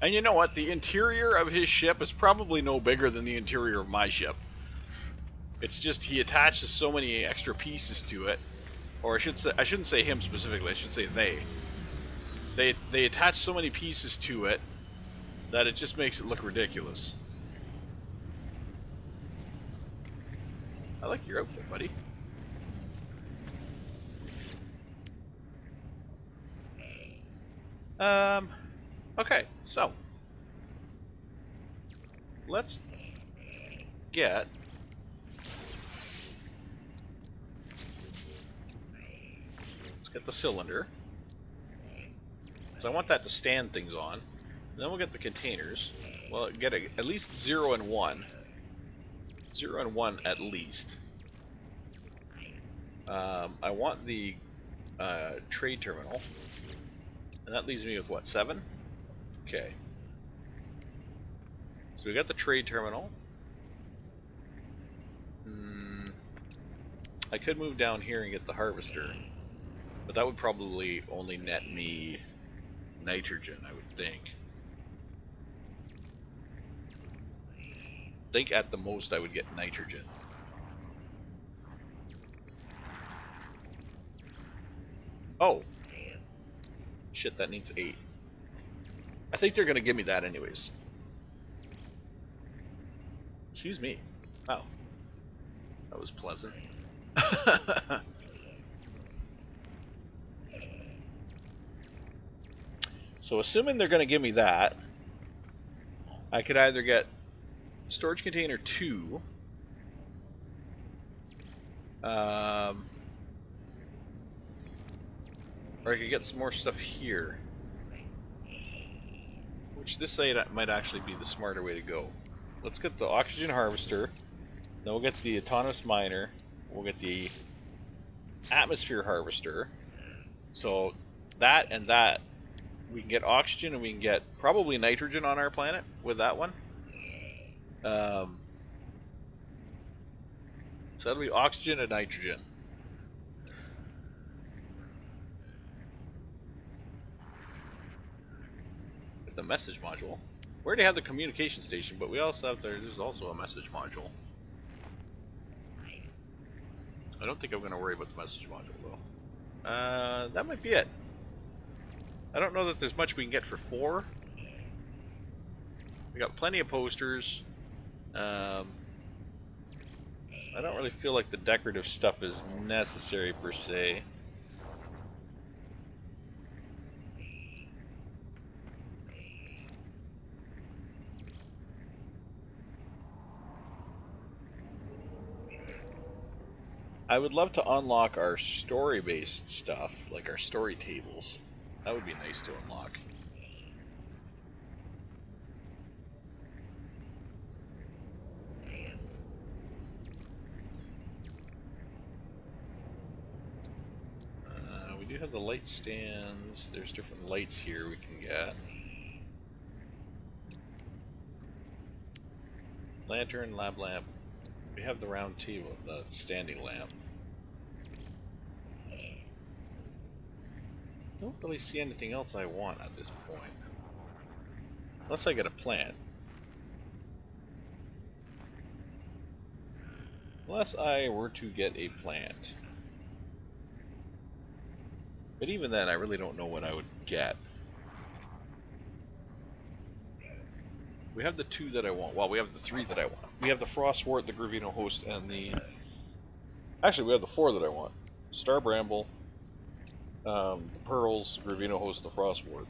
Speaker 1: And you know what? The interior of his ship is probably no bigger than the interior of my ship. It's just he attaches so many extra pieces to it. Or I shouldn't say him specifically, I should say they. They attach so many pieces to it that it just makes it look ridiculous. I like your outfit, buddy. Okay, so let's get the cylinder. So I want that to stand things on. And then we'll get the containers. Well, get at least 0 and 1. 0 and 1 at least. I want the trade terminal. And that leaves me with what, 7? Okay. So we got the trade terminal. I could move down here and get the harvester. But that would probably only net me nitrogen, I would think. I think at the most I would get nitrogen. Oh. Shit, that needs 8. I think they're going to give me that anyways. Excuse me. Wow. That was pleasant. So assuming they're going to give me that, I could either get storage container 2, or I could get some more stuff here. Which this side might actually be the smarter way to go. Let's get the oxygen harvester, then we'll get the autonomous miner, we'll get the atmosphere harvester. So that and that, we can get oxygen and we can get probably nitrogen on our planet with that one. So that'll be oxygen and nitrogen. The message module. We already have the communication station, but we also have there's also a message module. I don't think I'm going to worry about the message module though. That might be it. I don't know that there's much we can get for 4. We got plenty of posters. I don't really feel like the decorative stuff is necessary per se. I would love to unlock our story-based stuff, like our story tables. That would be nice to unlock. We do have the light stands. There's different lights here we can get. Lantern, lab lamp. We have the round table, the standing lamp. Don't really see anything else I want at this point. Unless I get a plant. Unless I were to get a plant. But even then, I really don't know what I would get. We have the 2 that I want. Well, we have the 3 that I want. We have the Frostwort, the Gravino Host, and the... Actually, we have the 4 that I want. Star Bramble, the Pearls, the Gravino Host, and the Frostwort.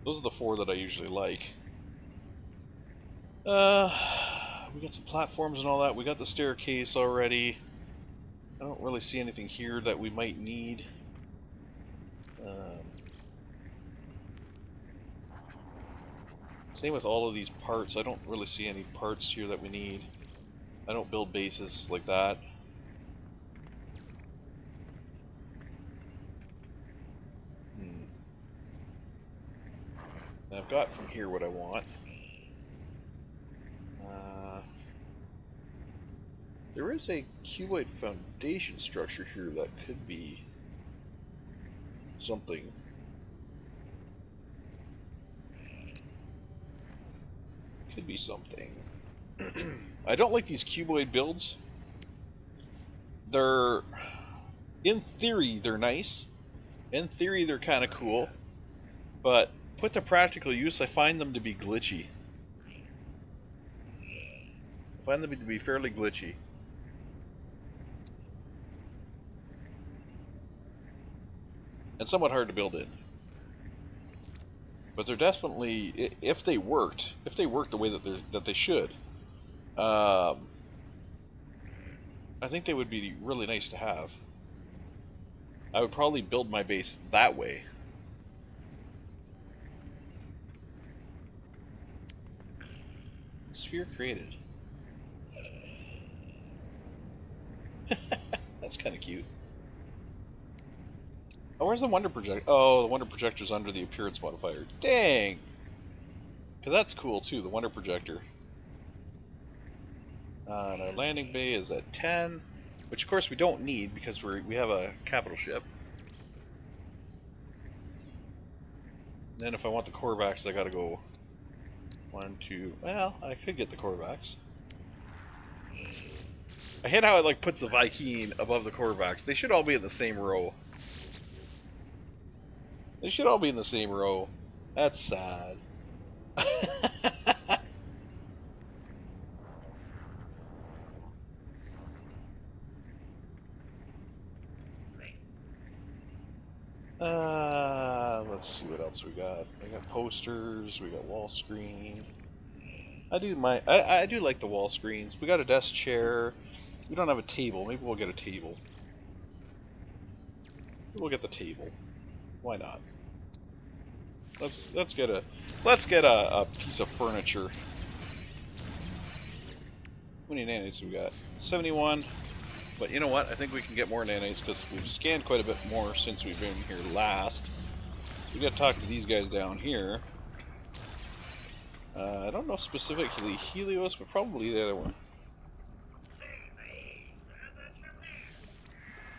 Speaker 1: Those are the 4 that I usually like. We got some platforms and all that. We got the staircase already. I don't really see anything here that we might need. Same with all of these parts. I don't really see any parts here that we need. I don't build bases like that. I've got from here what I want. There is a cuboid foundation structure here that could be something. Could be something. I don't like these cuboid builds. They're, in theory, they're nice. In theory, they're kind of cool. But put to practical use, I find them to be glitchy. I find them to be fairly glitchy. And somewhat hard to build in. But they're definitely, if they worked the way that they should, I think they would be really nice to have. I would probably build my base that way. Sphere created. That's kind of cute. Oh, where's the Wonder Projector? Oh, the Wonder Projector's under the Appearance modifier. Dang! Because that's cool, too, the Wonder Projector. And our landing bay is at 10, which, of course, we don't need because we have a capital ship. And then if I want the Corvax, I gotta go 1, 2... Well, I could get the Corvax. I hate how it, like, puts the Viking above the Corvax. They should all be in the same row. They should all be in the same row. That's sad. Let's see what else we got. We got posters. We got wall screen. I do like the wall screens. We got a desk chair. We don't have a table. Maybe we'll get a table. We'll get the table. Why not? Let's get a piece of furniture. How many nanites we got? 71. But you know what? I think we can get more nanites because we've scanned quite a bit more since we've been here last. We got to talk to these guys down here. I don't know specifically Helios, but probably the other one.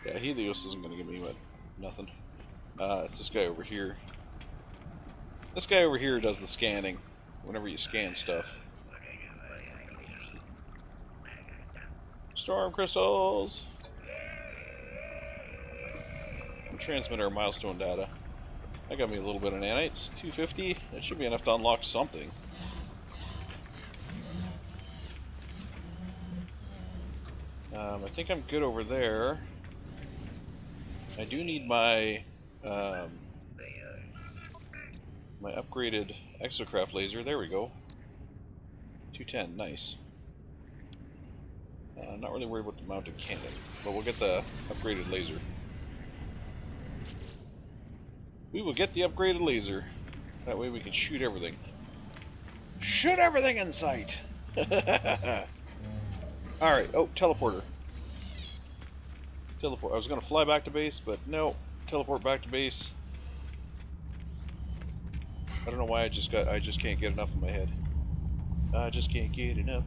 Speaker 1: Yeah, Helios isn't going to give me nothing. It's this guy over here. This guy over here does the scanning whenever you scan stuff. Storm crystals! And transmit our milestone data. That got me a little bit of nanites. 250. That should be enough to unlock something. I think I'm good over there. I do need my my upgraded exocraft laser. There we go. 210. Nice. Not really worried about the mounted cannon, but we'll get the upgraded laser. We will get the upgraded laser. That way we can shoot everything. Shoot everything in sight! Alright, oh, teleporter. Teleport. I was going to fly back to base, but no. Teleport back to base. I don't know why I just can't get enough in my head. I just can't get enough.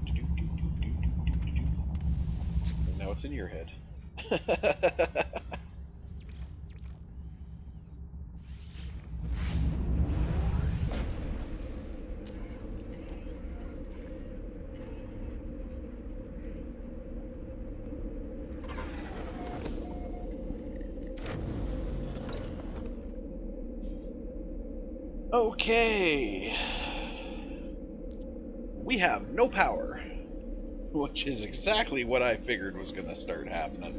Speaker 1: And now it's in your head. Okay. We have no power, which is exactly what I figured was going to start happening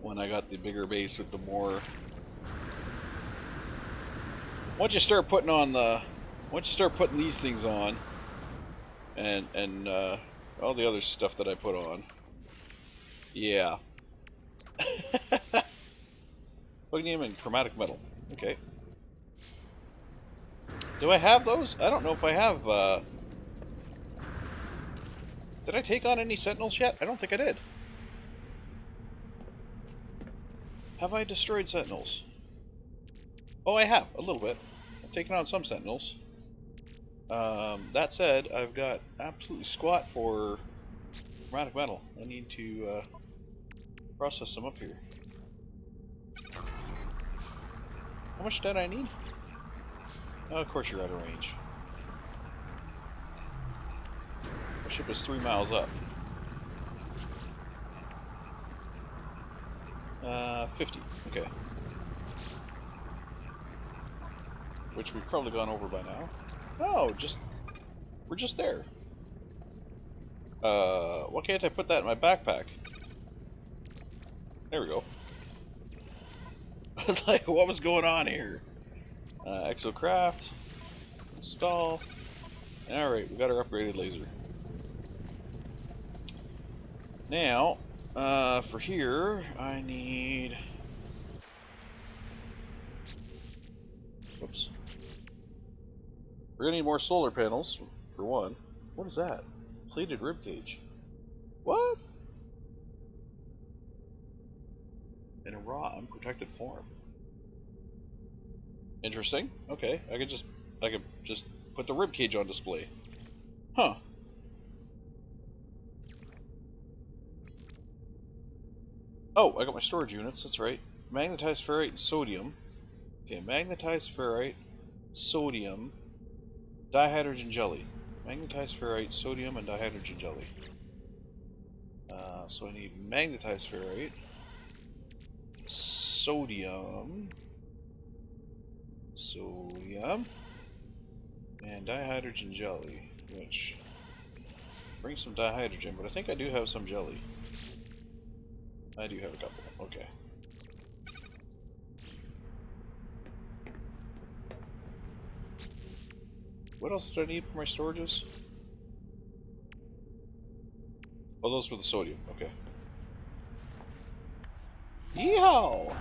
Speaker 1: when I got the bigger base with the more... Once you start putting these things on, and all the other stuff that I put on, yeah. Palladium and chromatic metal. Okay. Do I have those? I don't know if I have, Did I take on any sentinels yet? I don't think I did. Have I destroyed sentinels? Oh, I have, a little bit. I've taken on some sentinels. That said, I've got absolutely squat for chromatic metal. I need to, process some up here. How much did I need? Oh, of course you're out of range. My ship is 3 miles up. 50. Okay. Which we've probably gone over by now. Oh, we're just there. Why can't I put that in my backpack? There we go. Like, what was going on here? Exocraft. Install. Alright, we got our upgraded laser. Now, for here, I need... Whoops. We're gonna need more solar panels, for one. What is that? Plated ribcage. What? In a raw, unprotected form. Interesting. Okay, I could just put the ribcage on display. Huh. Oh, I got my storage units, that's right. Magnetized ferrite and sodium. Okay, magnetized ferrite, sodium, dihydrogen jelly. Magnetized ferrite, sodium, and dihydrogen jelly. So I need magnetized ferrite, sodium, and dihydrogen jelly, which brings some dihydrogen, but I think I do have some jelly. I do have a couple, okay. What else did I need for my storages? Oh, those were the sodium, okay. Yeehaw!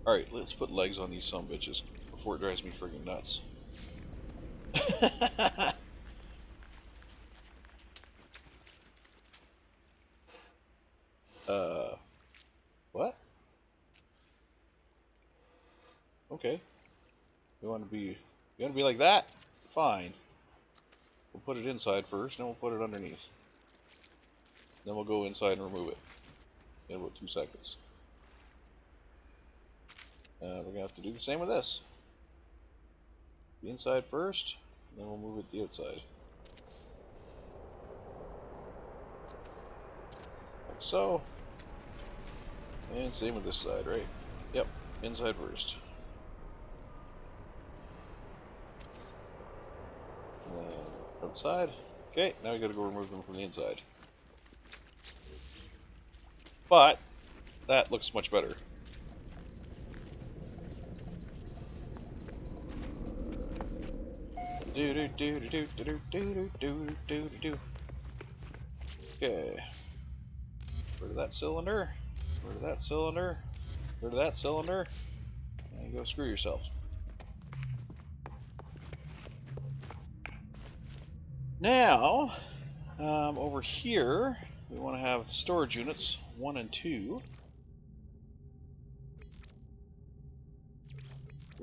Speaker 1: Alright, let's put legs on these sumbitches before it drives me friggin' nuts. What? Okay. You want to be like that? Fine. We'll put it inside first, then we'll put it underneath. Then we'll go inside and remove it in about 2 seconds. We're going to have to do the same with this. The inside first, then we'll move it to the outside. Like so. And same with this side, right? Yep, inside first. And then outside. Okay, now we gotta go remove them from the inside. But that looks much better. Okay. Rid of that cylinder. Rid of that cylinder. Rid of that cylinder. And you go screw yourself. Now, over here, we want to have storage units 1 and 2.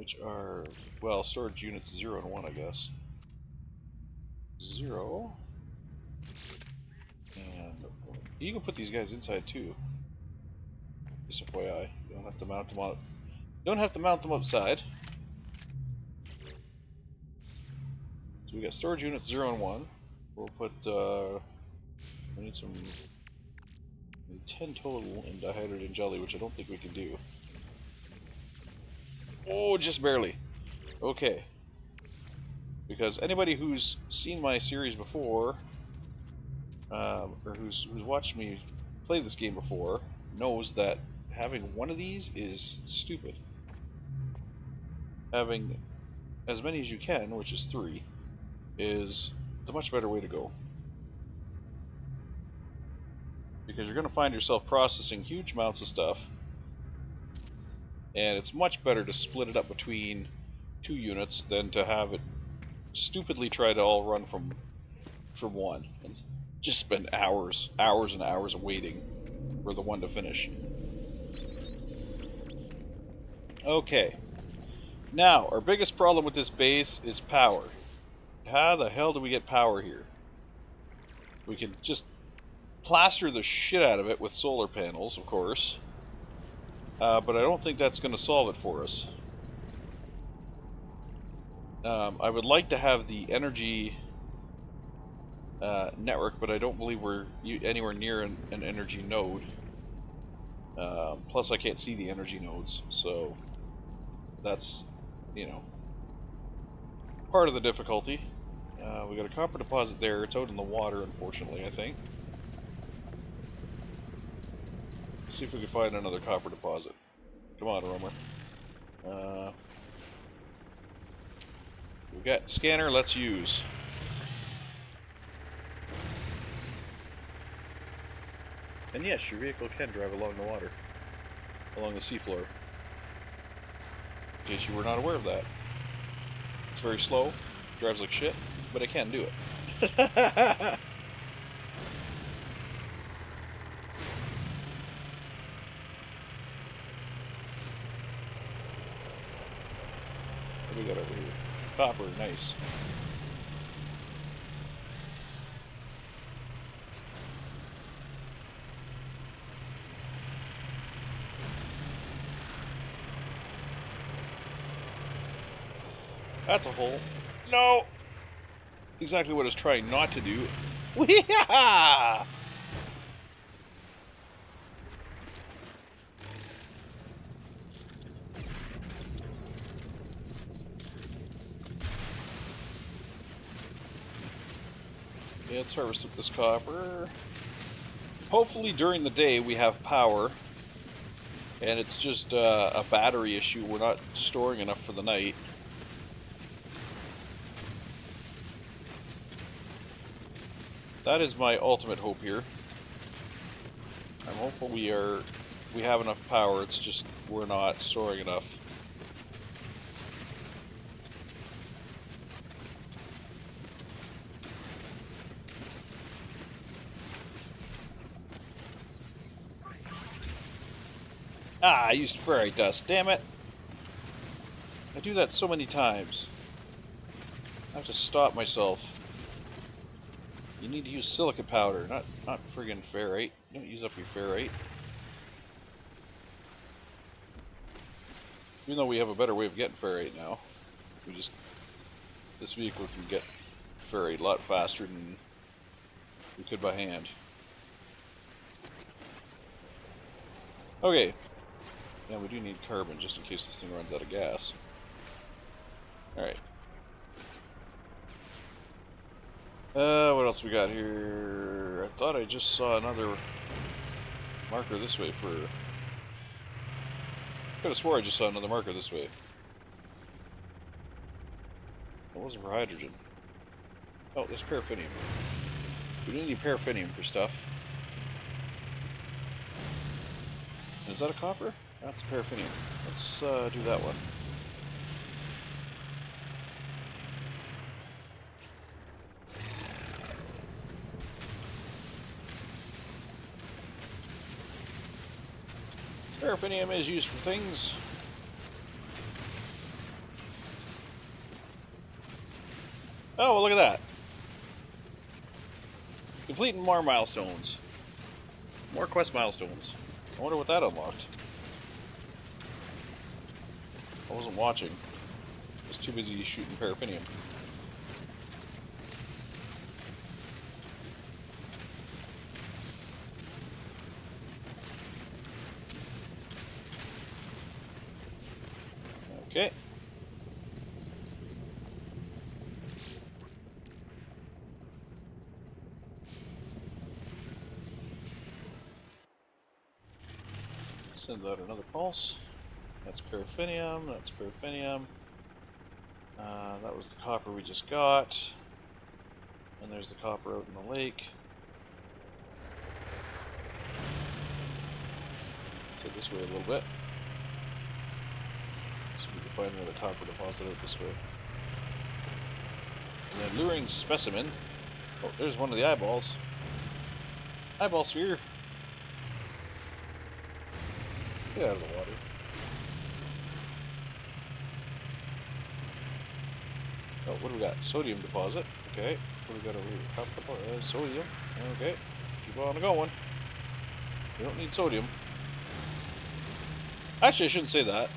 Speaker 1: which are, well, storage units 0 and 1, I guess. 0. And you can put these guys inside too. Just FYI, you don't have to mount them on. Don't have to mount them outside. So we got storage units 0 and 1. We'll put. We need some. We need 10 total in dihydrogen jelly, which I don't think we can do. Oh, just barely. Okay. Because anybody who's seen my series before, or who's watched me play this game before, knows that having one of these is stupid. Having as many as you can, which is 3, is the much better way to go. Because you're going to find yourself processing huge amounts of stuff, and it's much better to split it up between 2 units than to have it stupidly try to all run from one and just spend hours and hours waiting for the one to finish. Okay. Now, our biggest problem with this base is power. How the hell do we get power here? We can just plaster the shit out of it with solar panels, of course. But I don't think that's going to solve it for us. I would like to have the energy network, but I don't believe we're anywhere near an energy node. Plus, I can't see the energy nodes, so that's, you know, part of the difficulty. We got a copper deposit there. It's out in the water, unfortunately, I think. Let's see if we can find another copper deposit. Come on, Romer. We've got scanner, let's use. And yes, your vehicle can drive along the water, along the seafloor. In case you were not aware of that. It's very slow, drives like shit, but it can do it. What do we got over here? Copper, nice. That's a hole. No! Exactly what I was trying not to do. Weehaw! Yeah, let's harvest up this copper. Hopefully during the day we have power. And it's just a battery issue. We're not storing enough for the night. That is my ultimate hope here. I'm hopeful we have enough power, it's just we're not storing enough. Ah, I used ferrite dust, damn it! I do that so many times. I have to stop myself. You need to use silica powder, not friggin' ferrite. Don't use up your ferrite. Even though we have a better way of getting ferrite now. This vehicle can get ferrite a lot faster than we could by hand. Okay. Yeah, we do need carbon just in case this thing runs out of gas. Alright. What else we got here? I thought I just saw another marker this way for... I could have swore I just saw another marker this way. It wasn't for hydrogen. Oh, there's paraffinium. We do need paraffinium for stuff. Is that a copper? That's paraffinium. Let's do that one. Paraffinium is used for things. Oh, well, look at that. Completing more milestones. More quest milestones. I wonder what that unlocked. I wasn't watching. I was too busy shooting paraffinium. Okay. Send out another pulse. That's paraffinium, that's paraffinium. That was the copper we just got. And there's the copper out in the lake. So this way a little bit. So we can find another copper deposit out this way. And then luring specimen. Oh, there's one of the eyeballs. Eyeball sphere. Get out of the water. Oh, what do we got? Sodium deposit. Okay. What do we got over here? Copper deposit. Sodium. Okay. Keep on going. We don't need sodium. Actually, I shouldn't say that.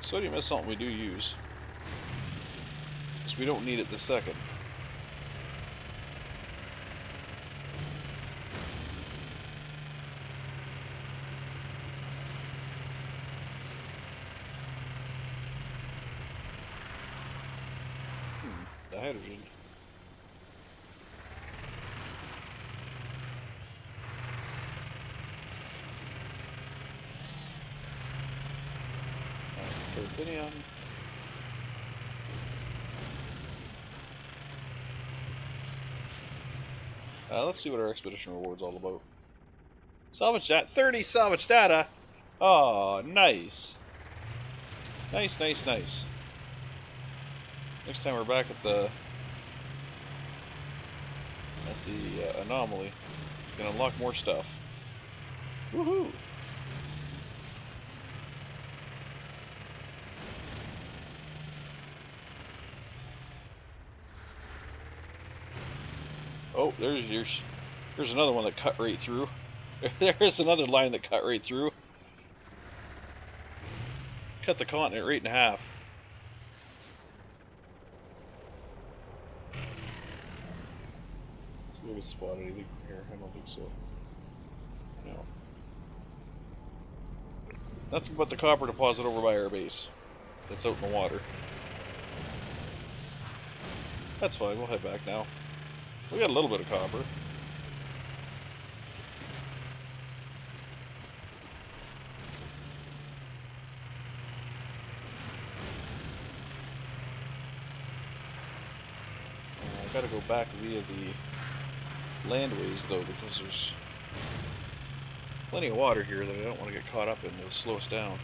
Speaker 1: Sodium is something we do use. Because we don't need it this second. The hydrogen. Paraffinium. Let's see what our expedition reward's all about. Salvage data. 30 salvage data! Oh, nice. Nice, nice, nice. Next time we're back at the anomaly, we can unlock more stuff. Woohoo! Oh, there's another one that cut right through. There's another line that cut right through. Cut the continent right in half. See if we spot anything from here. I don't think so. No. Nothing but the copper deposit over by our base. That's out in the water. That's fine, we'll head back now. We got a little bit of copper. I gotta go back via the landways though, because there's plenty of water here that I don't want to get caught up in. It'll slow us down.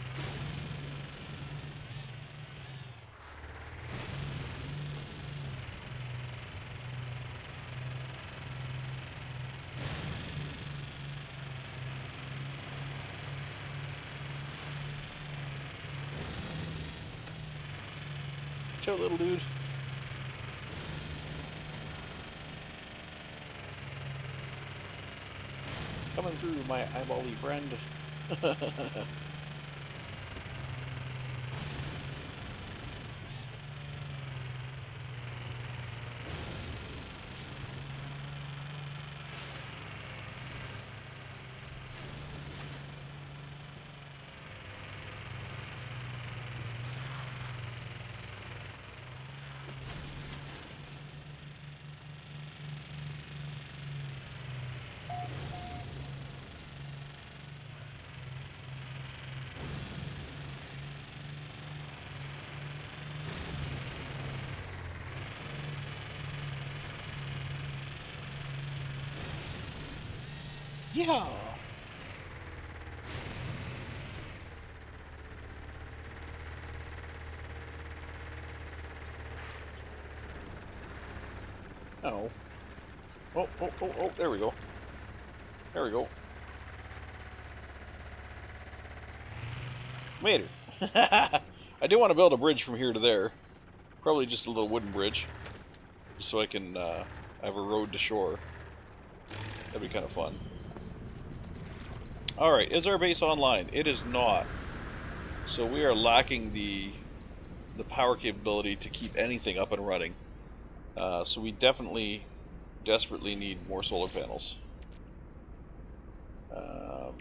Speaker 1: Chill, little dude. Coming through, my eyeball-y friend. Yeah. Oh. Oh, oh, oh, oh, there we go. There we go. Made it. I do want to build a bridge from here to there. Probably just a little wooden bridge, just so I can have a road to shore. That'd be kind of fun. Alright, is our base online? It is not. So we are lacking the power capability to keep anything up and running. So we definitely, desperately need more solar panels.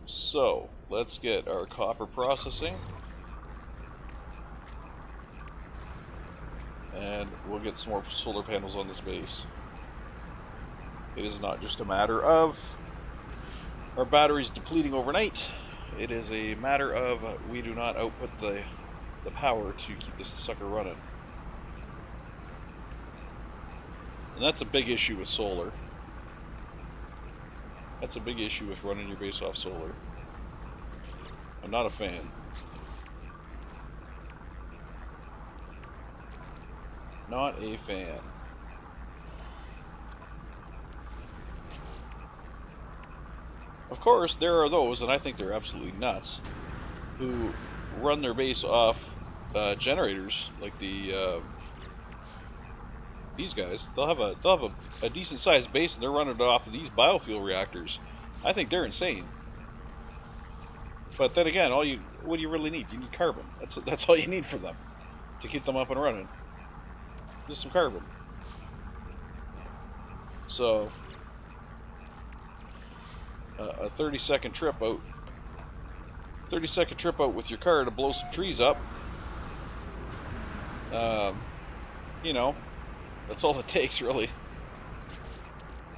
Speaker 1: So, let's get our copper processing. And we'll get some more solar panels on this base. It is not just a matter of our batteries depleting overnight. It is a matter of we do not output the power to keep this sucker running. And that's a big issue with solar. That's a big issue with running your base off solar. I'm not a fan. Not a fan. Of course, there are those, and I think they're absolutely nuts, who run their base off generators like these guys. They'll have a decent sized base, and they're running it off of these biofuel reactors. I think they're insane. But then again, what do you really need? You need carbon. That's all you need for them to keep them up and running. Just some carbon. So a 30-second trip out. 30-second trip out with your car to blow some trees up. You know, that's all it takes, really.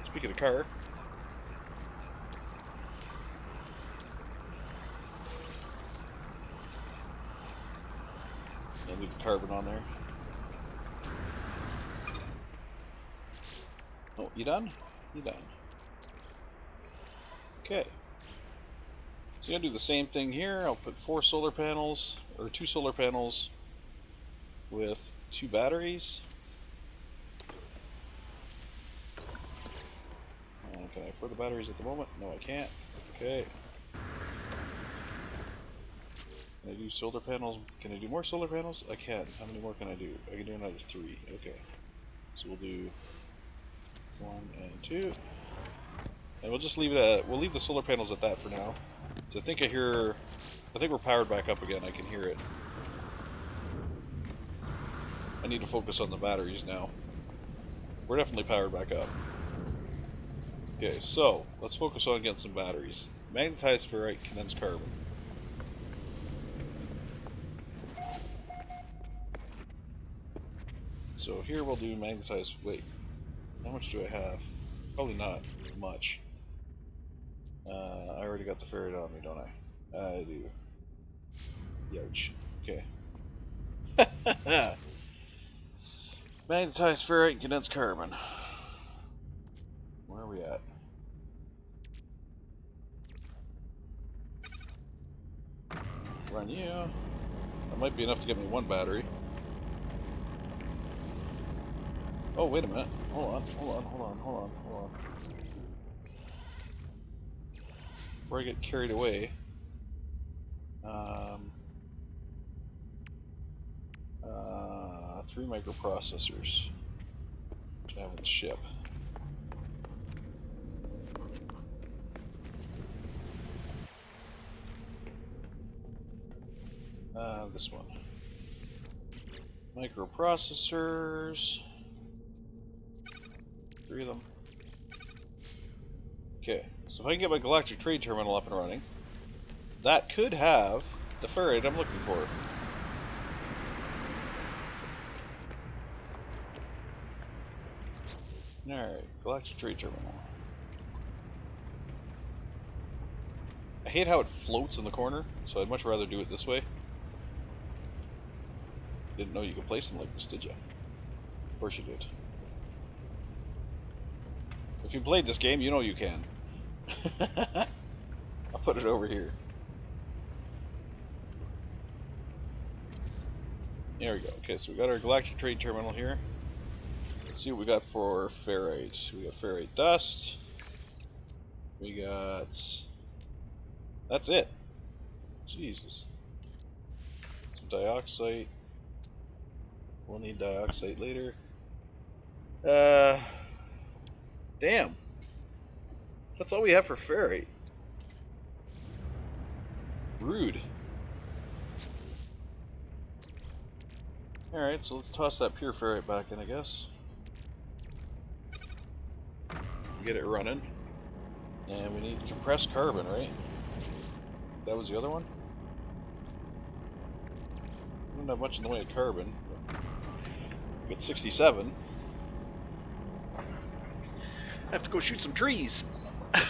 Speaker 1: Speaking of car. I'll leave the carbon on there. Oh, you done? You done. Okay. So I'm gonna do the same thing here. I'll put 4 solar panels, or 2 solar panels with 2 batteries. Can I afford the batteries at the moment? No, I can't. Okay. Can I do solar panels? Can I do more solar panels? I can. How many more can I do? I can do another 3. Okay. So we'll do 1 and 2. And we'll just leave it at, we'll leave the solar panels at that for now. So I think we're powered back up again. I can hear it. I need to focus on the batteries now. We're definitely powered back up. Okay, so let's focus on getting some batteries. Magnetized ferrite, condensed carbon. So here we'll do magnetized. Wait, how much do I have? Probably not much. I already got the ferrite on me, don't I? I do. Youch. Okay. Magnetized ferrite, condensed carbon. Where are we at? Run you. That might be enough to get me 1 battery. Oh, wait a minute. Hold on. Before I get carried away. 3 microprocessors. Which I have on the ship. This one. Microprocessors. 3 of them. Okay, so if I can get my galactic trade terminal up and running, that could have the ferrite I'm looking for. Alright, galactic trade terminal. I hate how it floats in the corner, so I'd much rather do it this way. Didn't know you could place them like this, did you? Of course you did. If you played this game, you know you can. I'll put it over here. There we go. Okay, so we got our galactic trade terminal here. Let's see what we got for ferrite. We got ferrite dust. We got... That's it. Jesus. Some dioxide. We'll need dioxide later. Uh, damn. That's all we have for ferrite. Rude. Alright, so let's toss that pure ferrite back in, I guess. Get it running. And we need compressed carbon, right? That was the other one? We don't have much in the way of carbon. We get 67. I have to go shoot some trees. Can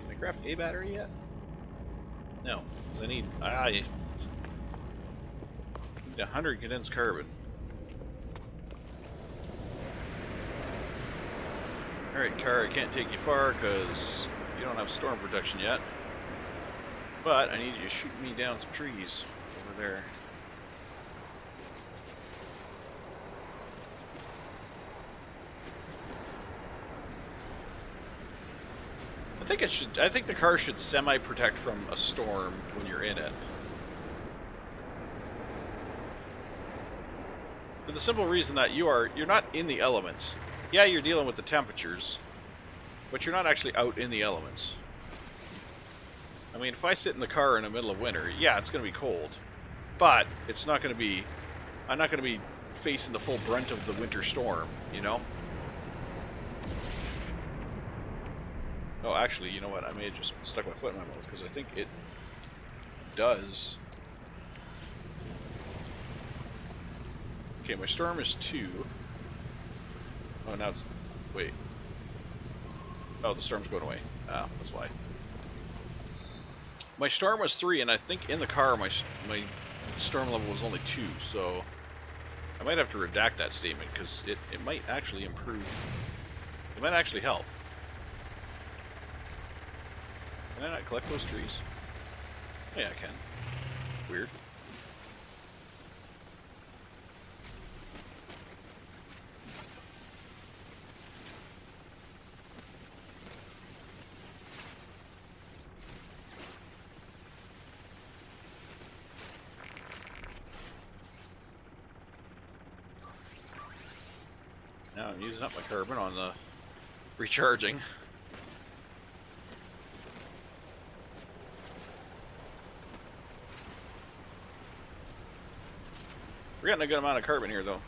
Speaker 1: I grab a battery yet? No, because I need 100 condensed carbon. Alright, car, I can't take you far because you don't have storm protection yet. But I need you to shoot me down some trees over there. I think the car should semi-protect from a storm when you're in it. For the simple reason that you're not in the elements. Yeah, you're dealing with the temperatures, but you're not actually out in the elements. I mean, if I sit in the car in the middle of winter, yeah, it's going to be cold, but it's not going to be. I'm not going to be facing the full brunt of the winter storm, you know? Oh, actually, you know what? I may have just stuck my foot in my mouth because I think it does. Okay, my storm is 2. Oh, now it's... Wait. Oh, the storm's going away. Ah, that's why. My storm was 3, and I think in the car my storm level was only 2, so... I might have to redact that statement, because it might actually improve. It might actually help. Can I not collect those trees? Oh, yeah, I can. Weird. Now I'm using up my carbon on the recharging. We're getting a good amount of carbon here, though.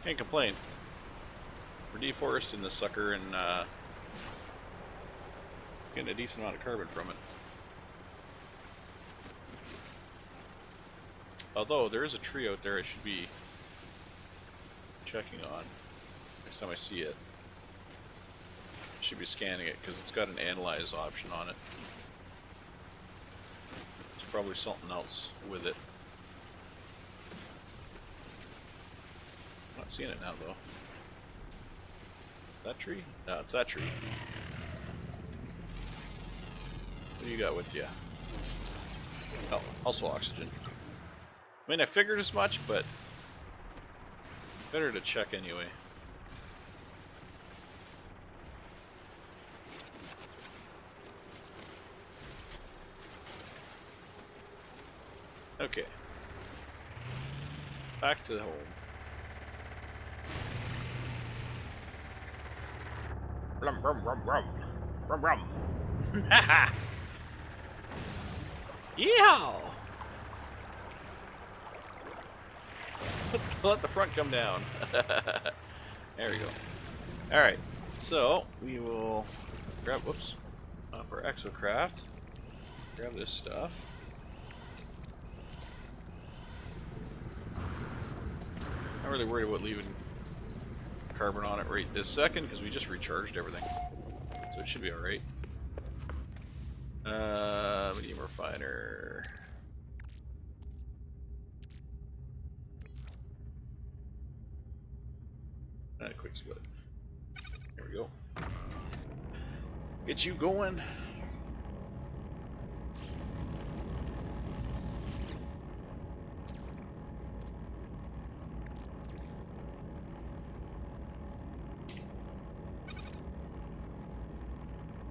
Speaker 1: Can't complain. We're deforesting this sucker and getting a decent amount of carbon from it. Although, there is a tree out there I should be checking on next time I see it. I should be scanning it because it's got an analyze option on it. There's probably something else with it. Not seeing it now, though. That tree? No, it's that tree. What do you got with you? Oh, also oxygen. I mean, I figured as much, but better to check anyway. Okay. Back to the home. Rum rum rum rum. Rum rum. Haha. Yeehaw! Let the front come down. There we go. Alright, so we will grab, whoops, off our exocraft. Grab this stuff. Not really worried about leaving carbon on it right this second because we just recharged everything. So it should be alright. Medium refiner. Quick split. There we go. Get you going.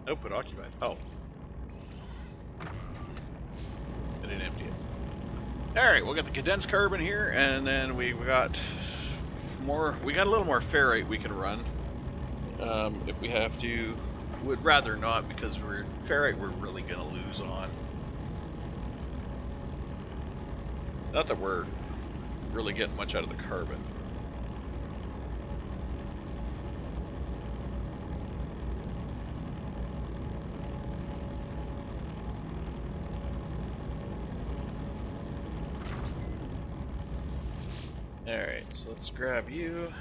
Speaker 1: Output occupied. Oh. I didn't empty it. Alright, we'll get the condensed carbon here, and then we got more. We got a little more ferrite we can run. If we have to. Would rather not, because ferrite we're really going to lose on. Not that we're really getting much out of the carbon. Alright, so let's grab you.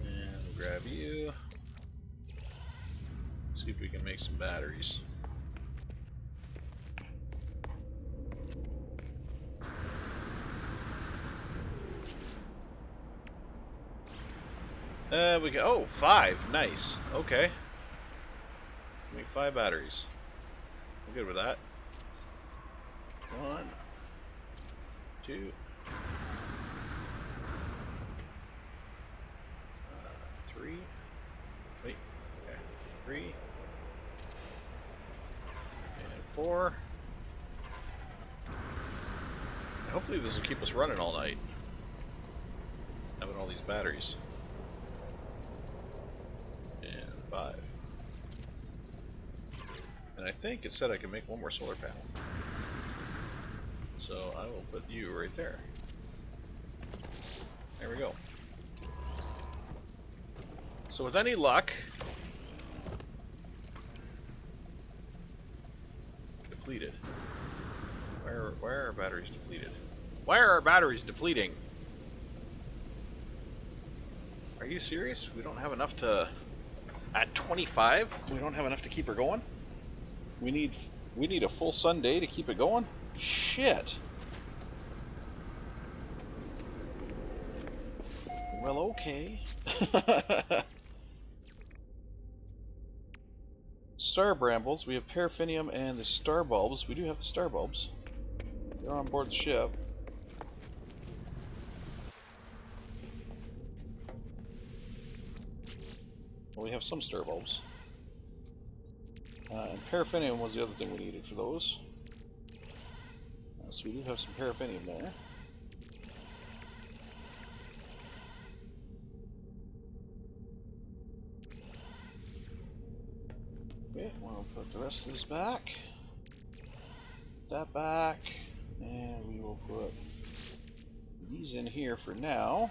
Speaker 1: And we'll grab you. See if we can make some batteries. We go. Oh, 5. Nice. Okay. Make 5 batteries. I'm good with that. 1, 2, 3. Wait. Okay. 3. And 4. And hopefully this will keep us running all night. Having all these batteries. 5. And I think it said I could make 1 more solar panel. So I will put you right there. There we go. So with any luck... Depleted. Why are our batteries depleted? Why are our batteries depleting? Are you serious? We don't have enough to... At 25, we don't have enough to keep her going. We need a full sun day to keep it going. Shit. Well, okay. Star brambles. We have paraffinium and the star bulbs. We do have the star bulbs. They're on board the ship. Well, we have some star bulbs. And paraffinium was the other thing we needed for those. So we do have some paraffinium there. Okay, we'll put the rest of this back. That back. And we will put these in here for now.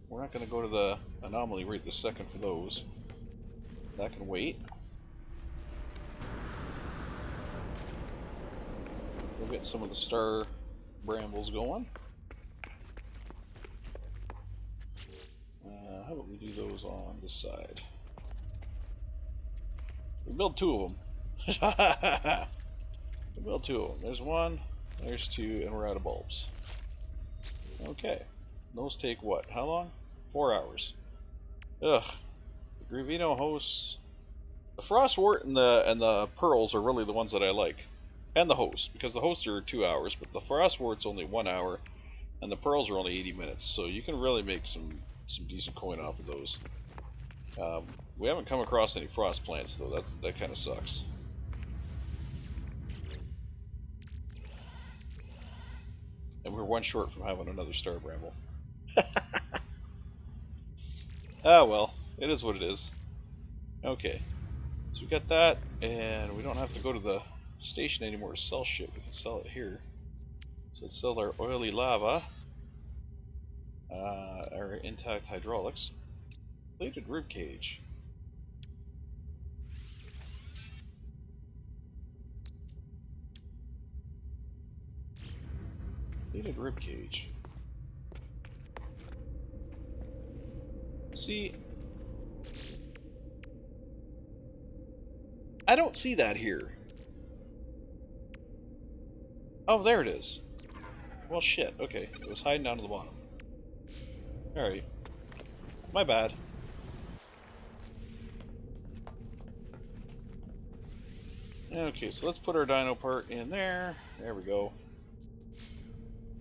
Speaker 1: We're not going to go to the anomaly right this second for those. That can wait. We'll get some of the star brambles going. How about we do those on this side? We build 2 of them. We build 2 of them. There's 1, there's 2, and we're out of bulbs. Okay. Those take what? How long? 4 hours. Ugh. The Gravino hosts. The Frostwort and the pearls are really the ones that I like. And the host, because the hosts are 2 hours, but the Frostwort's only 1 hour, and the pearls are only 80 minutes, so you can really make some decent coin off of those. We haven't come across any frost plants though. That kind of sucks. And we're 1 short from having another star bramble. Ah well, it is what it is. Okay, so we got that, and we don't have to go to the station anymore to sell shit. We can sell it here. So let's sell our oily lava, our intact hydraulics, plated rib cage. Plated rib cage. See, I don't see that here. Oh, there it is. Well, shit. Okay, it was hiding down to the bottom. Alright. My bad. Okay, so let's put our dino part in there. There we go.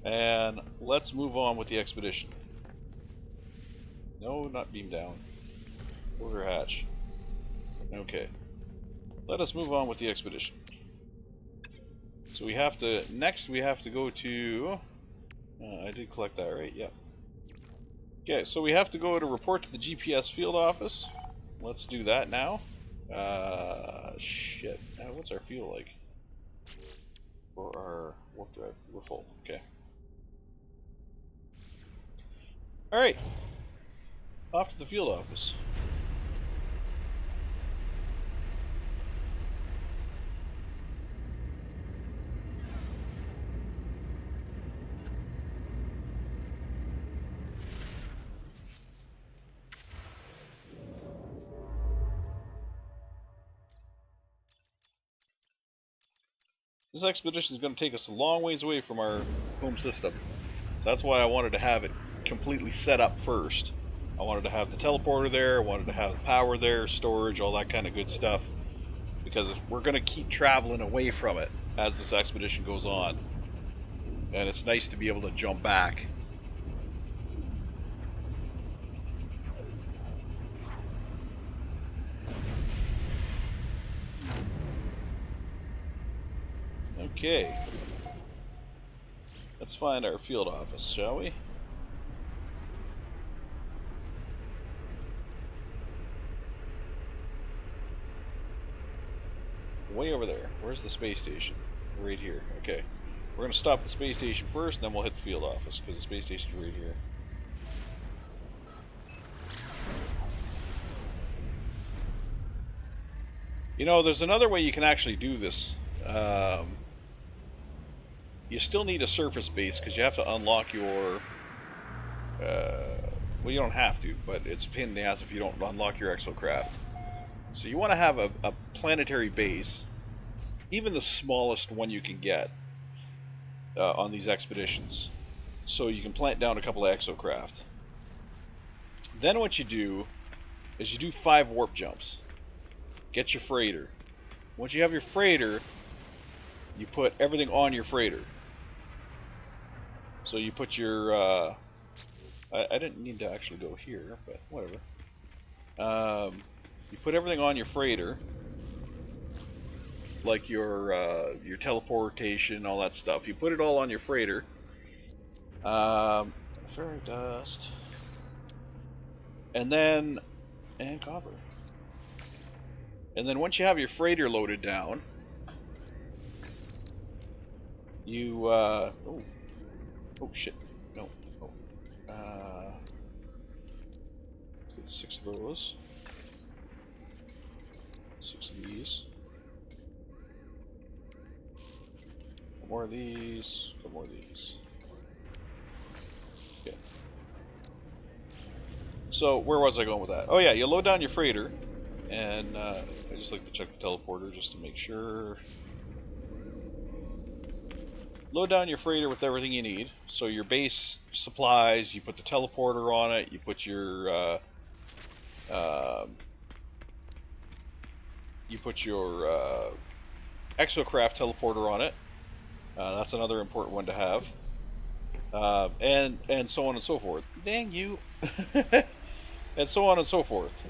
Speaker 1: And let's move on with the expedition. No, not beam down. Quarter hatch. Okay. Let us move on with the expedition. So we have to... Next, we have to go to... I did collect that, right? Yep. Okay, so we have to go to report to the GPS field office. Let's do that now. Shit. What's our fuel like? For our warp drive. We're full. Okay. Alright. Off to the field office. This expedition is going to take us a long ways away from our home system. So that's why I wanted to have it completely set up first. I wanted to have the teleporter there, I wanted to have the power there, storage, all that kind of good stuff. Because we're going to keep traveling away from it as this expedition goes on. And it's nice to be able to jump back. Okay. Let's find our field office, shall we? Way over there. Where's the space station? Right here. Okay. We're going to stop at the space station first, and then we'll hit the field office, because the space station's right here. You know, there's another way you can actually do this. You still need a surface base, because you have to unlock your... well, you don't have to, but it's a pain in the ass if you don't unlock your exocraft. So you want to have a planetary base, even the smallest one you can get on these expeditions, so you can plant down a couple of exocraft. Then what you do is you do 5 warp jumps. Get your freighter. Once you have your freighter, you put everything on your freighter. So you put your... I didn't need to actually go here, but whatever. You put everything on your freighter, like your teleportation, all that stuff. You put it all on your freighter. Fairy dust, and copper. And then once you have your freighter loaded down, you oh shit, no. Let's get 6 of those. 6 of these. Couple more of these. Couple more of these. Okay. So, where was I going with that? Oh yeah, you load down your freighter. And I just like to check the teleporter just to make sure. Load down your freighter with everything you need. So your base supplies, you put the teleporter on it, you put your exocraft teleporter on it. That's another important one to have. And so on and so forth. Dang you! And so on and so forth.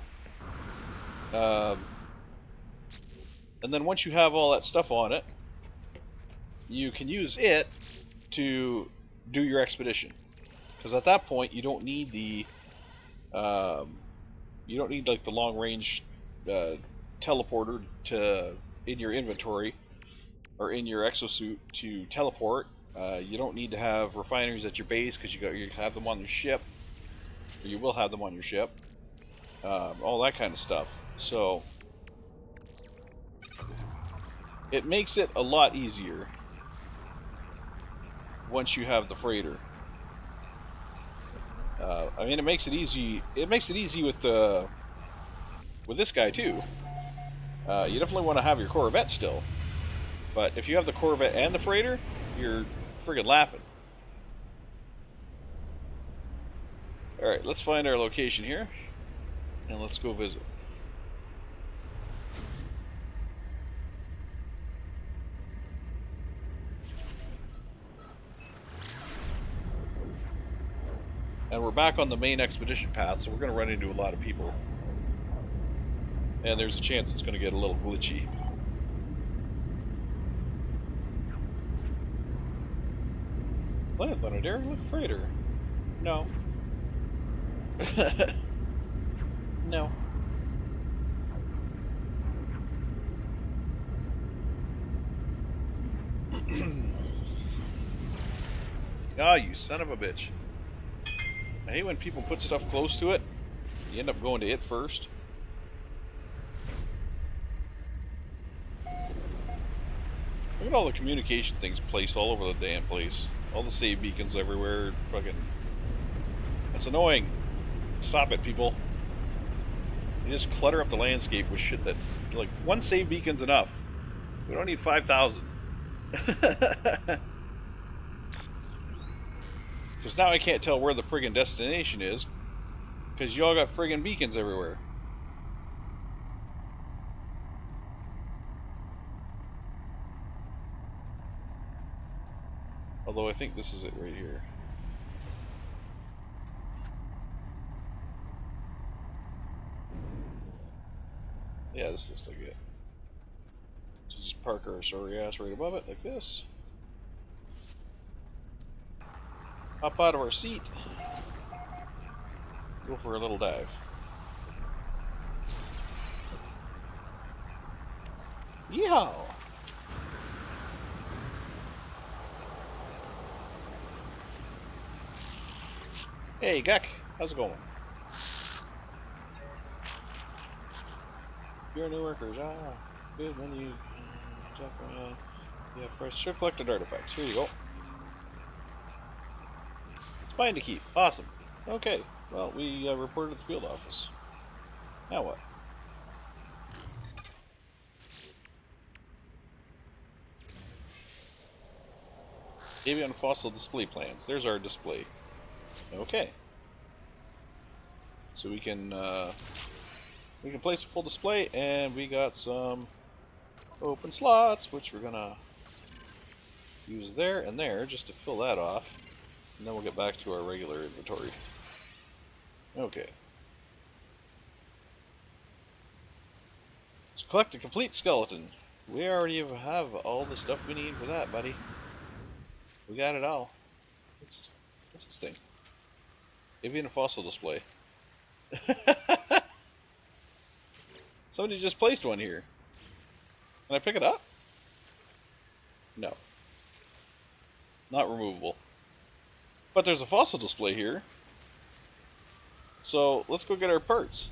Speaker 1: And then once you have all that stuff on it, you can use it to do your expedition. Because at that point, you don't need the like the long range teleporter in your inventory or in your exosuit to teleport. You don't need to have refineries at your base because you have them on your ship, or you will have them on your ship. All that kind of stuff. So it makes it a lot easier once you have the freighter. I mean, it makes it easy. It makes it easy with this guy too. You definitely want to have your Corvette still, but if you have the Corvette and the freighter, you're friggin' laughing. All right, let's find our location here, and let's go visit. And we're back on the main expedition path, so we're going to run into a lot of people. And there's a chance it's going to get a little glitchy. Land on a derelict freighter. No. No. Ah, you son of a bitch. I hate when people put stuff close to it. You end up going to it first. Look at all the communication things placed all over the damn place. All the save beacons everywhere. Fucking... That's annoying. Stop it, people. You just clutter up the landscape with shit that... Like, one save beacon's enough. We don't need 5,000. Because now I can't tell where the friggin' destination is. Because you all got friggin' beacons everywhere. Although I think this is it right here. Yeah, this looks like it. So just park our sorry ass right above it, like this. Hop out of our seat. Go for a little dive. Yeehaw! Hey, Gek, how's it going? You're new workers. Ah, good when you. Yeah, first sure collected artifacts. Here you go. It's mine to keep. Awesome. Okay. Well, we reported at the field office. Now what? Avian fossil display plans. There's our display. Okay. So we can place a full display, and we got some open slots, which we're gonna use there and there just to fill that off, and then we'll get back to our regular inventory. Okay. Let's collect a complete skeleton. We already have all the stuff we need for that, buddy. We got it all. What's this thing? Avian fossil display. Somebody just placed one here. Can I pick it up? No. Not removable. But there's a fossil display here. So let's go get our parts.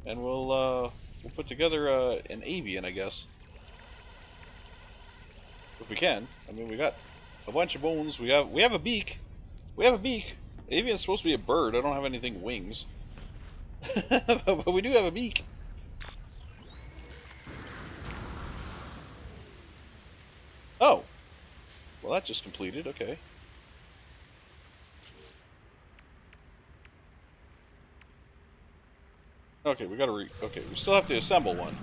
Speaker 1: And we'll put together an avian, I guess. If we can. I mean, we got a bunch of bones. We have a beak. We have a beak. Avian's supposed to be a bird. I don't have anything wings. But we do have a beak. Oh. Well, that just completed. Okay. Okay, we gotta okay, we still have to assemble one.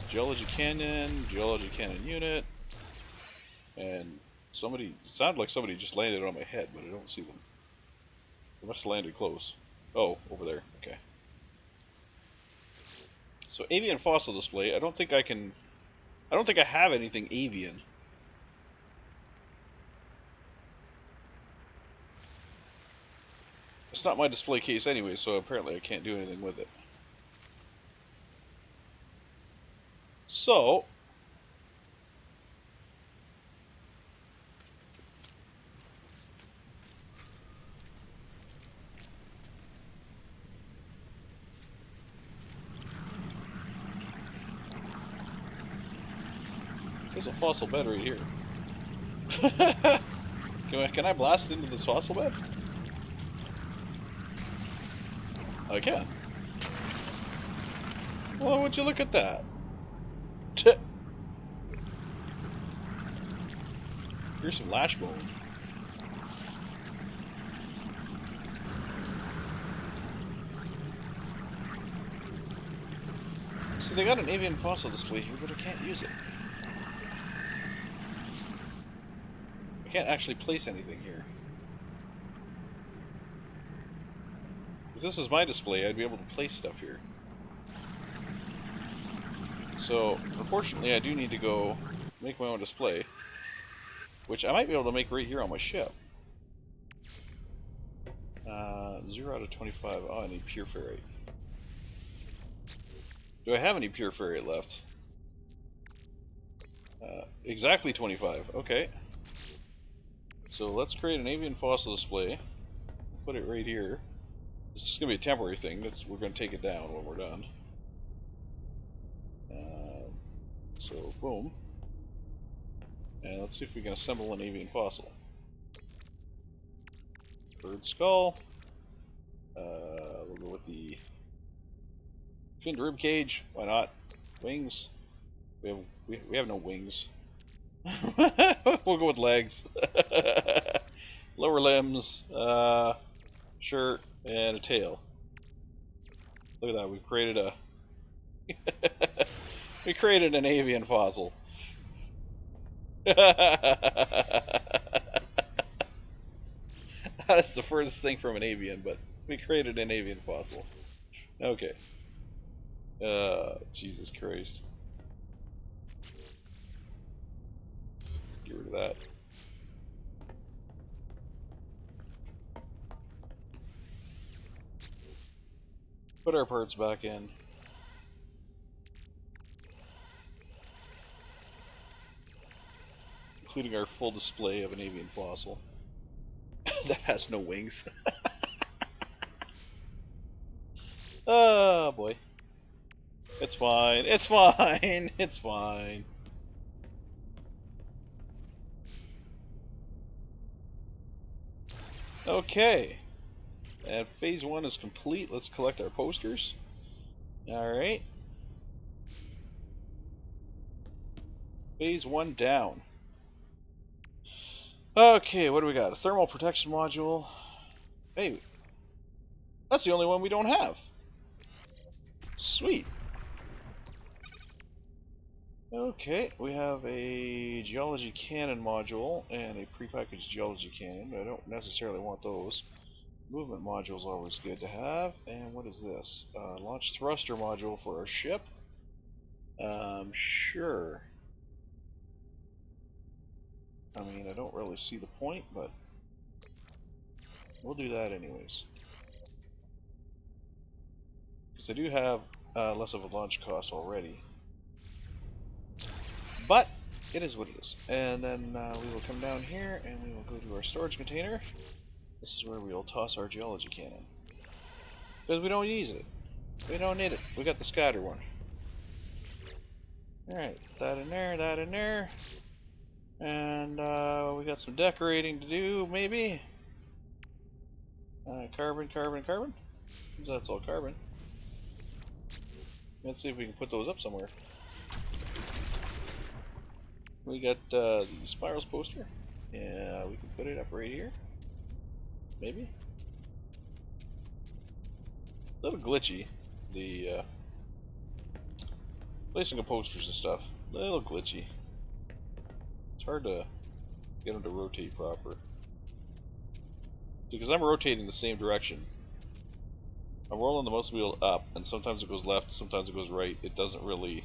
Speaker 1: Geology cannon unit. And somebody, it sounded like somebody just landed on my head, but I don't see them. They must have landed close. Oh, over there. Okay. So avian fossil display. I don't think I have anything avian. It's not my display case anyway, so apparently I can't do anything with it. So there's a fossil bed right here. Can I blast into this fossil bed? I can. Well, would you look at that? Here's some lash bone. So they got an avian fossil display here, but I can't use it. I can't actually place anything here. this was my display, I'd be able to place stuff here. So, unfortunately, I do need to go make my own display, which I might be able to make right here on my ship. 0 out of 25. Oh, I need pure ferrite. Do I have any pure ferrite left? Exactly 25. Okay. So let's create an avian fossil display. Put it right here. It's just going to be a temporary thing. We're going to take it down when we're done. So, boom. And let's see if we can assemble an avian fossil. Bird skull. We'll go with the finned rib cage. Why not? Wings. We have no wings. We'll go with legs. Lower limbs. Shirt and a tail. Look at that. We created a. We created an avian fossil. That's the furthest thing from an avian, but we created an avian fossil. Okay. Jesus Christ. Get rid of that. Put our parts back in. Including our full display of an avian fossil. That has no wings. Oh boy. It's fine. It's fine. It's fine. Okay. And phase 1 is complete. Let's collect our posters. Alright. Phase 1 down. Okay, what do we got? A thermal protection module. Hey, that's the only one we don't have. Sweet. Okay, we have a geology cannon module and a prepackaged geology cannon, but I don't necessarily want those. Movement module is always good to have. And what is this? Launch thruster module for our ship. Sure. I mean, I don't really see the point, but we'll do that anyways. Because I do have less of a launch cost already. But it is what it is. And then we will come down here and we will go to our storage container. This is where we will toss our geology cannon. Because we don't use it. We don't need it. We got the scatter one. Alright, that in there, that in there. And we got some decorating to do, maybe. Carbon, carbon, carbon. That's all carbon. Let's see if we can put those up somewhere. We got the spirals poster. Yeah, we can put it up right here. Maybe. A little glitchy. The placing of posters and stuff. A little glitchy. It's hard to get them to rotate proper. Because I'm rotating the same direction. I'm rolling the mouse wheel up, and sometimes it goes left, sometimes it goes right. It doesn't really...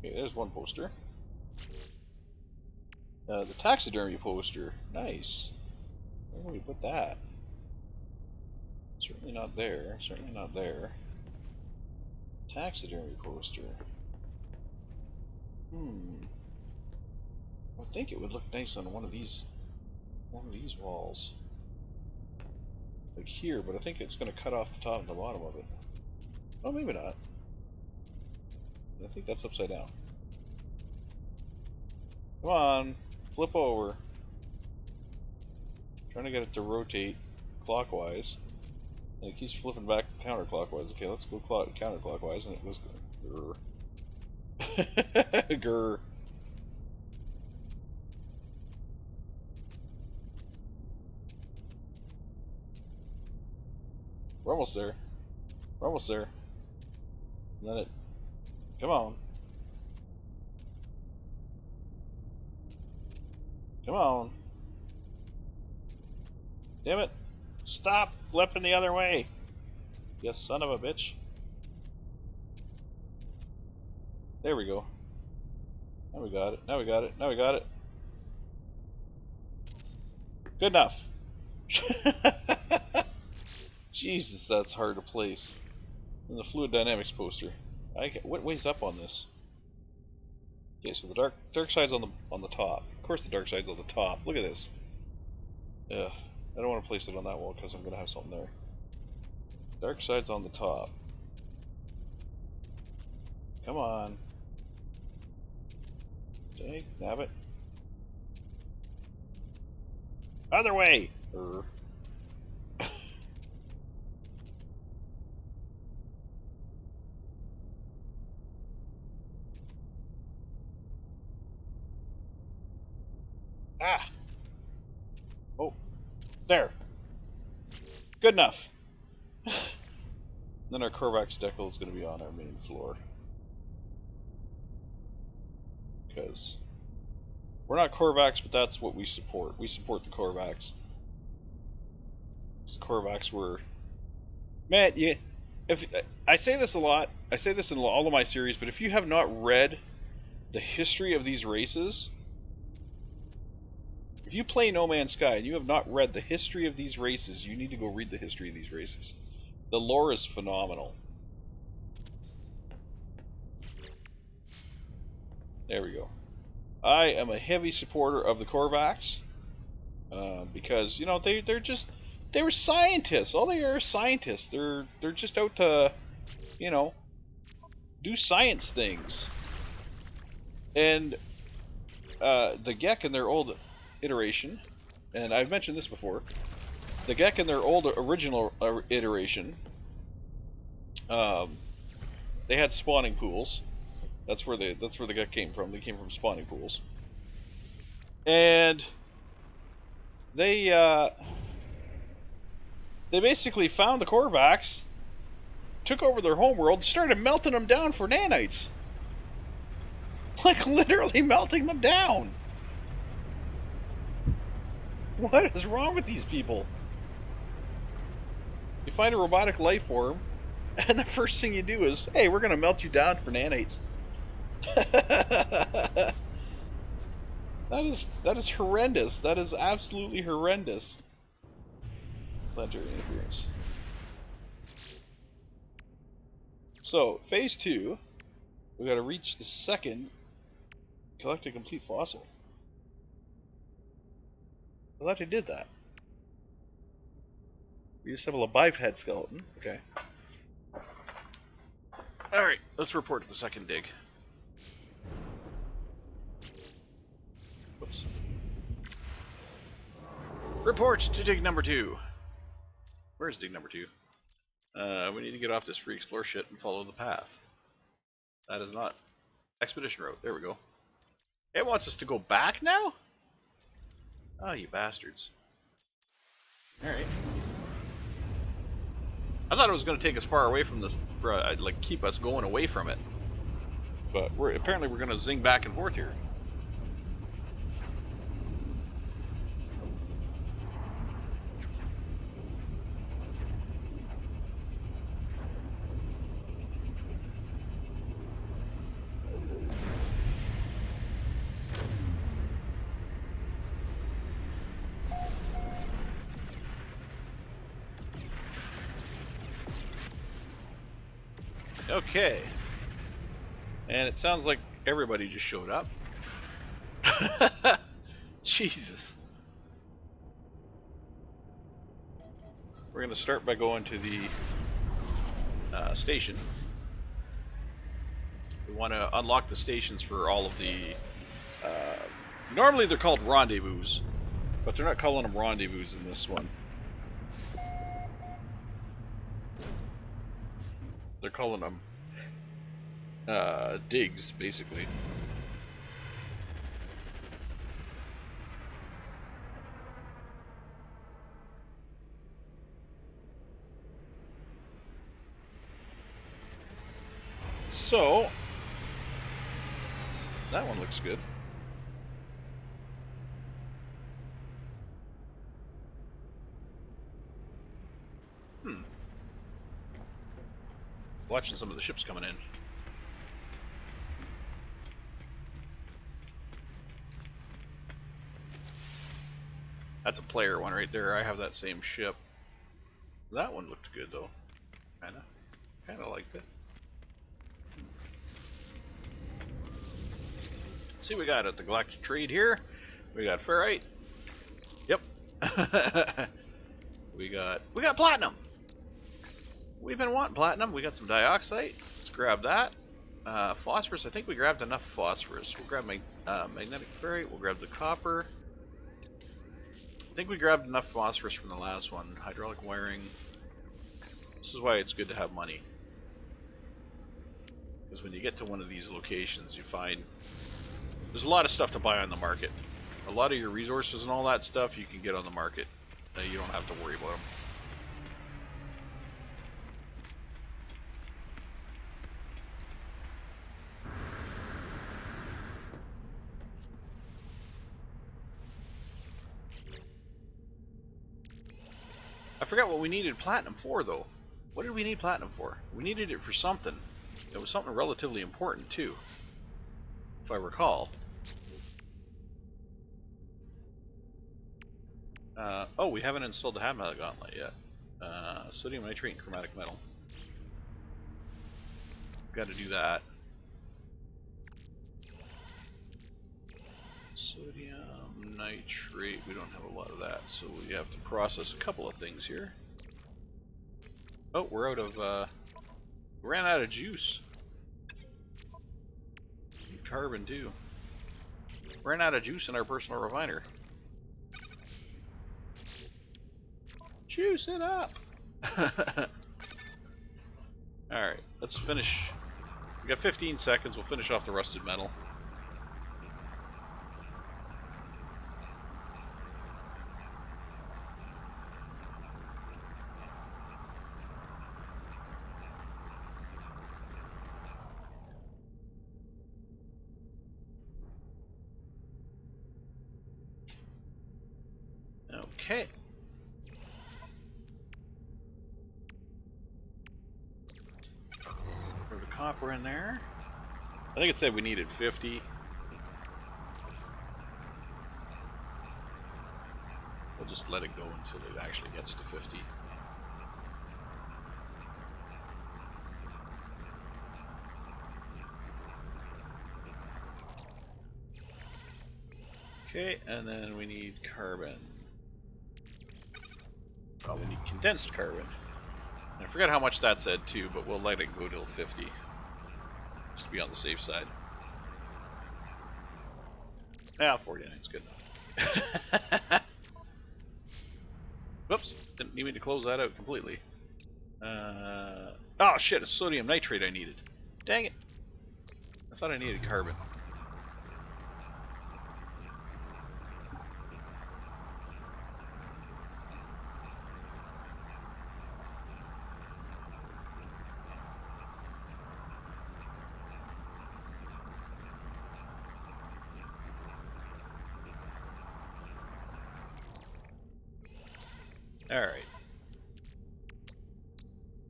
Speaker 1: Okay, there's one poster. The taxidermy poster. Nice. Where do we put that? Certainly not there. Certainly not there. Taxidermy poster. I think it would look nice on one of these walls. Like here, but I think it's going to cut off the top and the bottom of it. Oh, maybe not. I think that's upside down. Come on, flip over. Trying to get it to rotate clockwise. And it keeps flipping back counterclockwise. Okay, let's go counterclockwise, and it goes grr. Grr. We're almost there. We're almost there. And then it... Come on. Come on. Damn it. Stop flipping the other way. You son of a bitch. There we go. Now we got it. Now we got it. Now we got it. Good enough. Jesus, that's hard to place. And the fluid dynamics poster. What weighs up on this? Okay, so the dark side's on the top. Of course, the dark side's on the top. Look at this. Ugh. I don't want to place it on that wall because I'm gonna have something there. Dark side's on the top. Come on. Okay, nab it. Other way! Ah! Oh. There! Good enough! Then our Corvax decal is going to be on our main floor. Because we're not Corvax, but that's what we support. We support the Corvax. The Corvax were... Man, if I say this a lot, I say this in all of my series, but if you have not read the history of these races, if you play No Man's Sky and you have not read the history of these races, you need to go read the history of these races. The lore is phenomenal. There we go. I am a heavy supporter of the Corvax because you know they were scientists. All they are scientists. They're just out to, you know, do science things. And the Gek in their old iteration, and I've mentioned this before, the Gek in their old original iteration, they had spawning pools. That's where the Gek came from. They came from spawning pools, and they basically found the Corvax, took over their homeworld, started melting them down for nanites. Like literally melting them down. What is wrong with these people? You find a robotic life form, and the first thing you do is, hey, we're going to melt you down for nanites. That is horrendous. That is absolutely horrendous. Planetary interference. So, phase 2, we got to reach the second collect a complete fossil. I thought I did that. We assemble a biped skeleton. Okay. Alright, let's report to the second dig. Whoops. Report to dig number 2. Where's dig number 2? We need to get off this free explore shit and follow the path. That is not expedition route. There we go. It wants us to go back now? Oh, you bastards. Alright. I thought it was going to take us far away from this, like keep us going away from it. But apparently we're going to zing back and forth here. Okay. And it sounds like everybody just showed up. Jesus. We're going to start by going to the station. We want to unlock the stations for all of the... normally they're called rendezvous, but they're not calling them rendezvous in this one. They're calling them digs, basically. So, that one looks good. Watching some of the ships coming in. That's a player one right there. I have that same ship. That one looked good though. Kinda liked it. Let's see what we got at the Galactic Trade here. We got ferrite. Yep. we got platinum. We've been wanting platinum. We got some dioxide. Let's grab that. Phosphorus. I think we grabbed enough phosphorus. We'll grab magnetic ferrite. We'll grab the copper. I think we grabbed enough phosphorus from the last one. Hydraulic wiring. This is why it's good to have money. Because when you get to one of these locations, you find there's a lot of stuff to buy on the market. A lot of your resources and all that stuff you can get on the market. You don't have to worry about them. I forgot what we needed platinum for, though. What did we need platinum for? We needed it for something. It was something relatively important, too. If I recall. Oh, we haven't installed the Hazmat Gauntlet yet. Sodium nitrate and chromatic metal. Got to do that. Sodium nitrate, we don't have a lot of that, so we have to process a couple of things here. Oh, we're out of, we ran out of juice. Carbon, too. Ran out of juice in our personal refiner. Juice it up! Alright, let's finish. We got 15 seconds, we'll finish off the rusted metal. Okay. Throw the copper in there. I think it said we needed 50. We'll just let it go until it actually gets to 50. Okay, and then we need carbon. Oh, we need condensed carbon. I forgot how much that said too, but we'll let it go till 50. Just to be on the safe side. Yeah, 49 is good enough. Whoops, didn't need me to close that out completely. Oh shit, a sodium nitrate I needed. Dang it. I thought I needed carbon. Alright.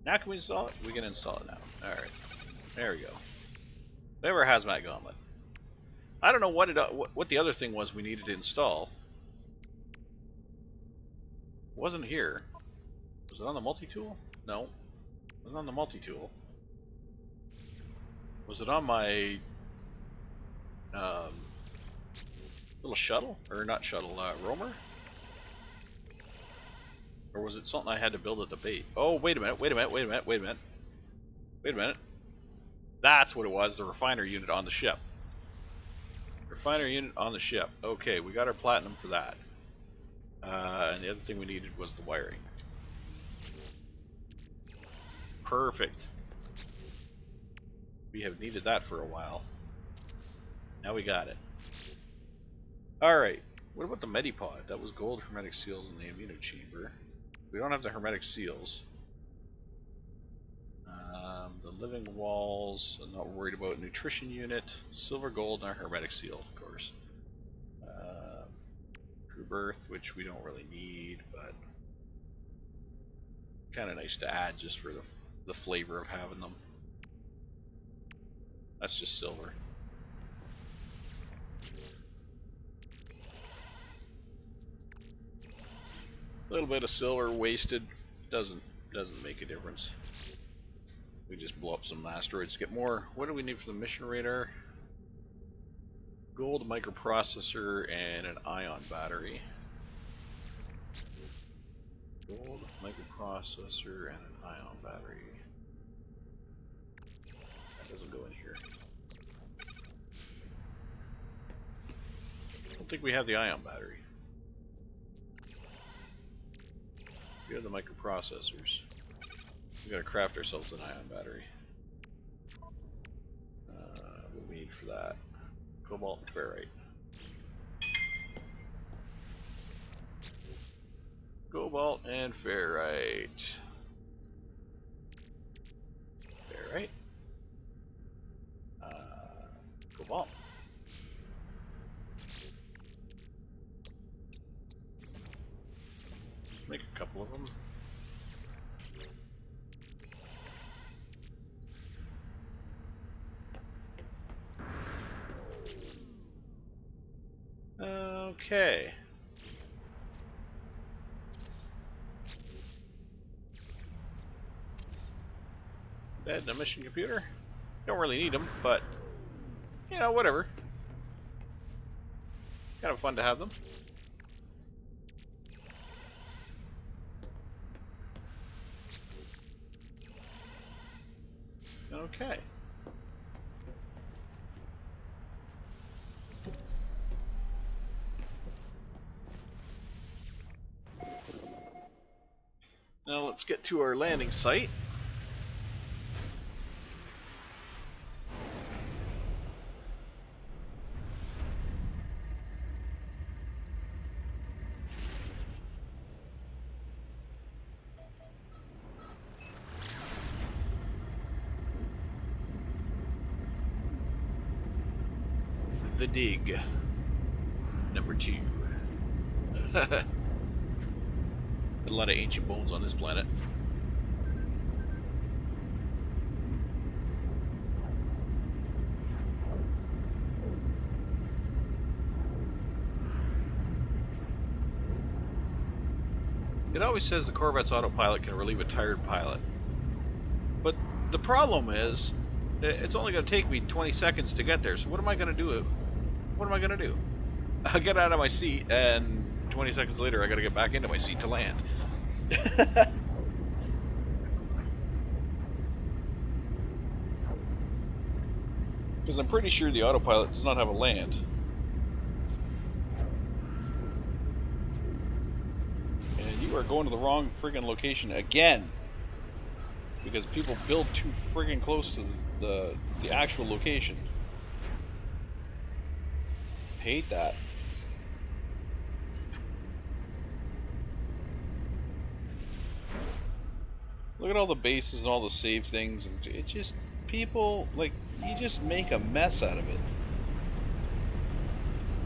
Speaker 1: Now can we install it? We can install it now. Alright. There we go. We have our Hazmat Gauntlet. I don't know what the other thing was we needed to install. It wasn't here. Was it on the multi-tool? No. It wasn't on the multi-tool. Was it on my little shuttle? Or not shuttle, roamer? Or was it something I had to build at the bait? Oh, wait a minute, wait a minute, wait a minute, wait a minute. Wait a minute. That's what it was, the refiner unit on the ship. Refiner unit on the ship. Okay, we got our platinum for that. And the other thing we needed was the wiring. Perfect. We have needed that for a while. Now we got it. Alright, what about the Medipod? That was gold hermetic seals in the amino chamber. We don't have the hermetic seals. The living walls, I'm not worried about. Nutrition unit, silver, gold, and our hermetic seal, of course. Crew berth, which we don't really need, but kind of nice to add just for the flavor of having them. That's just silver. A little bit of silver wasted doesn't make a difference. We just blow up some asteroids to get more. What do we need for the mission radar? Gold microprocessor and an ion battery. Gold microprocessor and an ion battery. That doesn't go in here. I don't think we have the ion battery. We have the microprocessors. We gotta craft ourselves an ion battery. What do we need for that? Cobalt and ferrite. Cobalt and ferrite. Ferrite. Cobalt. Make a couple of them. Okay. Add a mission computer. Don't really need them, but you know, whatever. Kind of fun to have them. Okay. Now let's get to our landing site. The dig. Number 2. A lot of ancient bones on this planet. It always says the Corvette's autopilot can relieve a tired pilot. But the problem is, it's only going to take me 20 seconds to get there, so what am I going to do? What am I going to do? I'll get out of my seat, and 20 seconds later I got to get back into my seat to land. Because I'm pretty sure the autopilot does not have a land. And you are going to the wrong friggin' location again. Because people build too friggin' close to the actual location. Hate that. Look at all the bases and all the save things, and it just, people, like, you just make a mess out of it.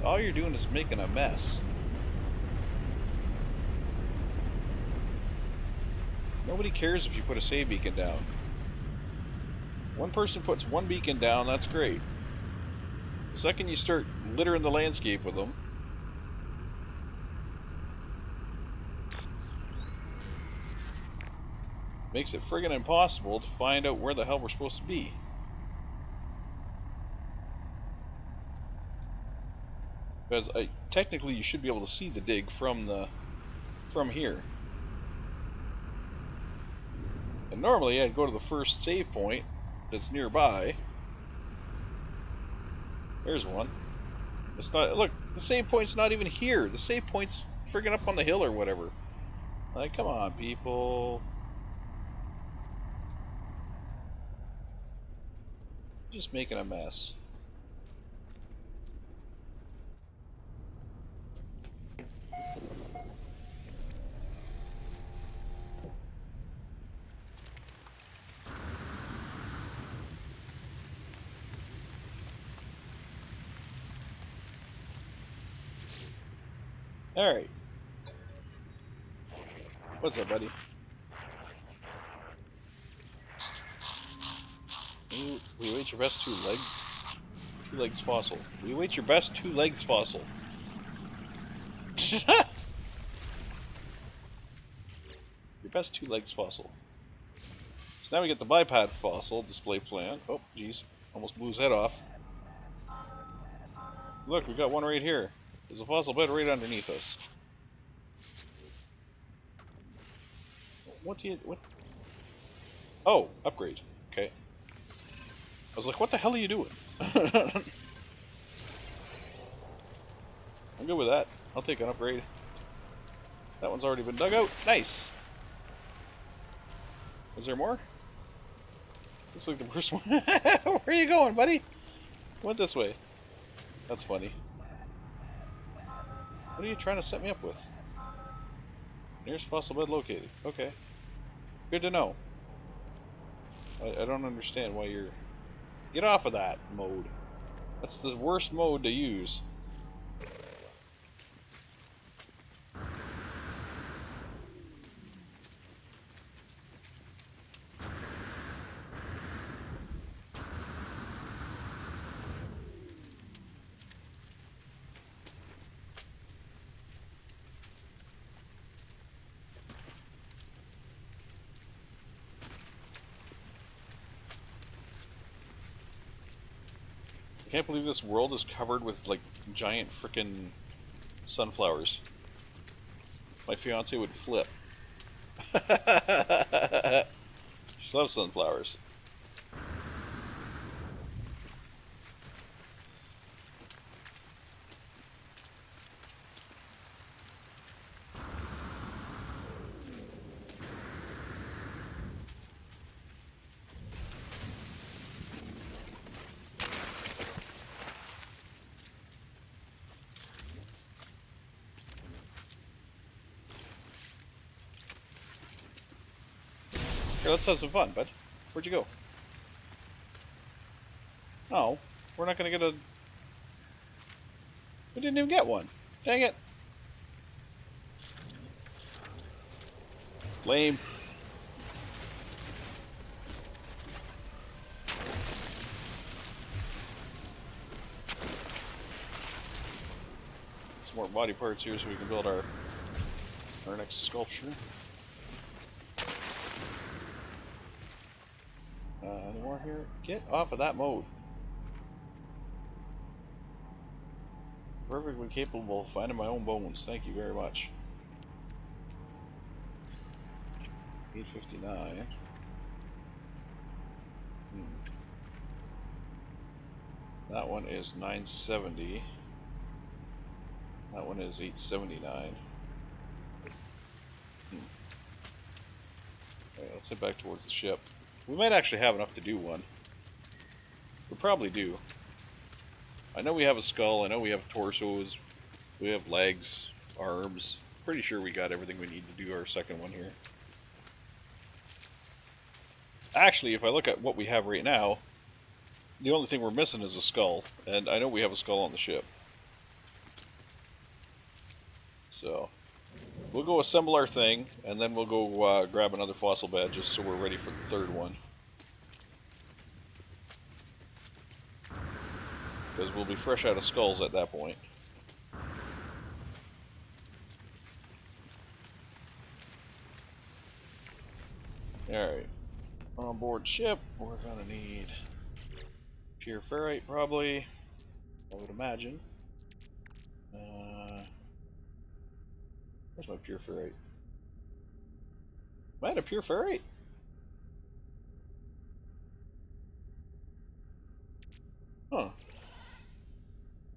Speaker 1: All you're doing is making a mess. Nobody cares if you put a save beacon down. One person puts one beacon down, that's great. The second you start littering the landscape with them, makes it friggin' impossible to find out where the hell we're supposed to be. Because technically you should be able to see the dig from here. And normally I'd go to the first save point that's nearby. There's one. It's not, look, the save point's not even here. The save point's friggin' up on the hill or whatever. Like, come on, people. Just making a mess. Alright. What's up, buddy? Ooh, We await your best two legs fossil. We await your best 2 legs fossil. Your best 2 legs fossil. So now we get the biped fossil display plan. Oh, jeez. Almost blew his head off. Look, we got one right here. There's a fossil bed right underneath us. What? Oh, upgrade. Okay. I was like, what the hell are you doing? I'm good with that. I'll take an upgrade. That one's already been dug out. Nice. Is there more? Looks like the first one. Where are you going, buddy? Went this way. That's funny. What are you trying to set me up with? Nearest fossil bed located. Okay. Good to know. I don't understand why you're... Get off of that mode. That's the worst mode to use. I can't believe this world is covered with, like, giant frickin' sunflowers. My fiance would flip. She loves sunflowers. Here, let's have some fun, bud. Where'd you go? Oh, we're not gonna get a... We didn't even get one. Dang it. Lame. Some more body parts here so we can build our next sculpture. Any more here? Get off of that mode. Perfectly capable of finding my own bones. Thank you very much. 859. That one is 970. That one is 879. Okay, let's head back towards the ship. We might actually have enough to do one. We probably do. I know we have a skull, I know we have torsos, we have legs, arms. Pretty sure we got everything we need to do our second one here. Actually, if I look at what we have right now, the only thing we're missing is a skull, and I know we have a skull on the ship. So, we'll go assemble our thing, and then we'll go grab another fossil bed just so we're ready for the third one. Because we'll be fresh out of skulls at that point. Alright. Onboard ship, we're gonna need pure ferrite probably, I would imagine. Where's my pure ferrite? Am I at a pure ferrite? Huh.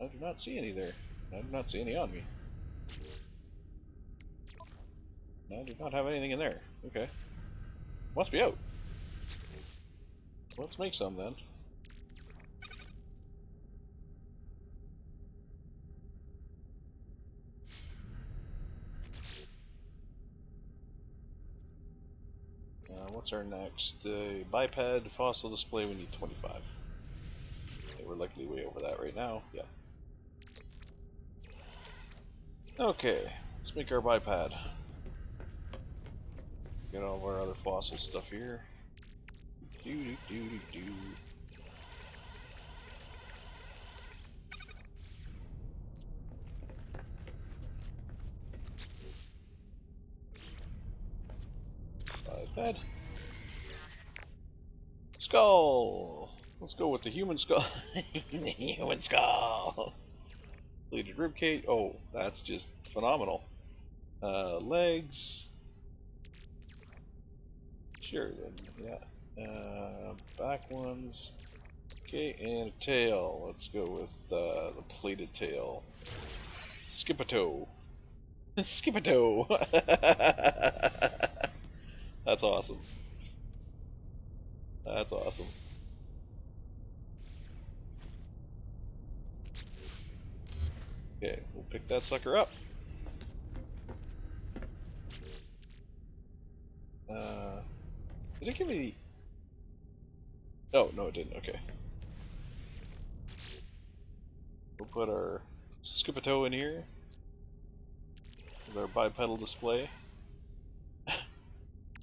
Speaker 1: I do not see any there. I do not see any on me. I do not have anything in there. Okay. Must be out. Let's make some then. What's our next? Biped fossil display, we need 25. Okay, we're likely way over that right now. Yeah. Okay, let's make our biped. Get all of our other fossil stuff here. Head. Skull! Let's go with the human skull. The human skull! Bleeded ribcage. Oh, that's just phenomenal. Legs. Sure then, yeah. Back ones. Okay, and a tail. Let's go with the plated tail. Skip a toe. Skip a toe! That's awesome. That's awesome. Okay, we'll pick that sucker up. Did it give me... Oh, no it didn't, okay. We'll put our skip-a-toe in here. With our bipedal display.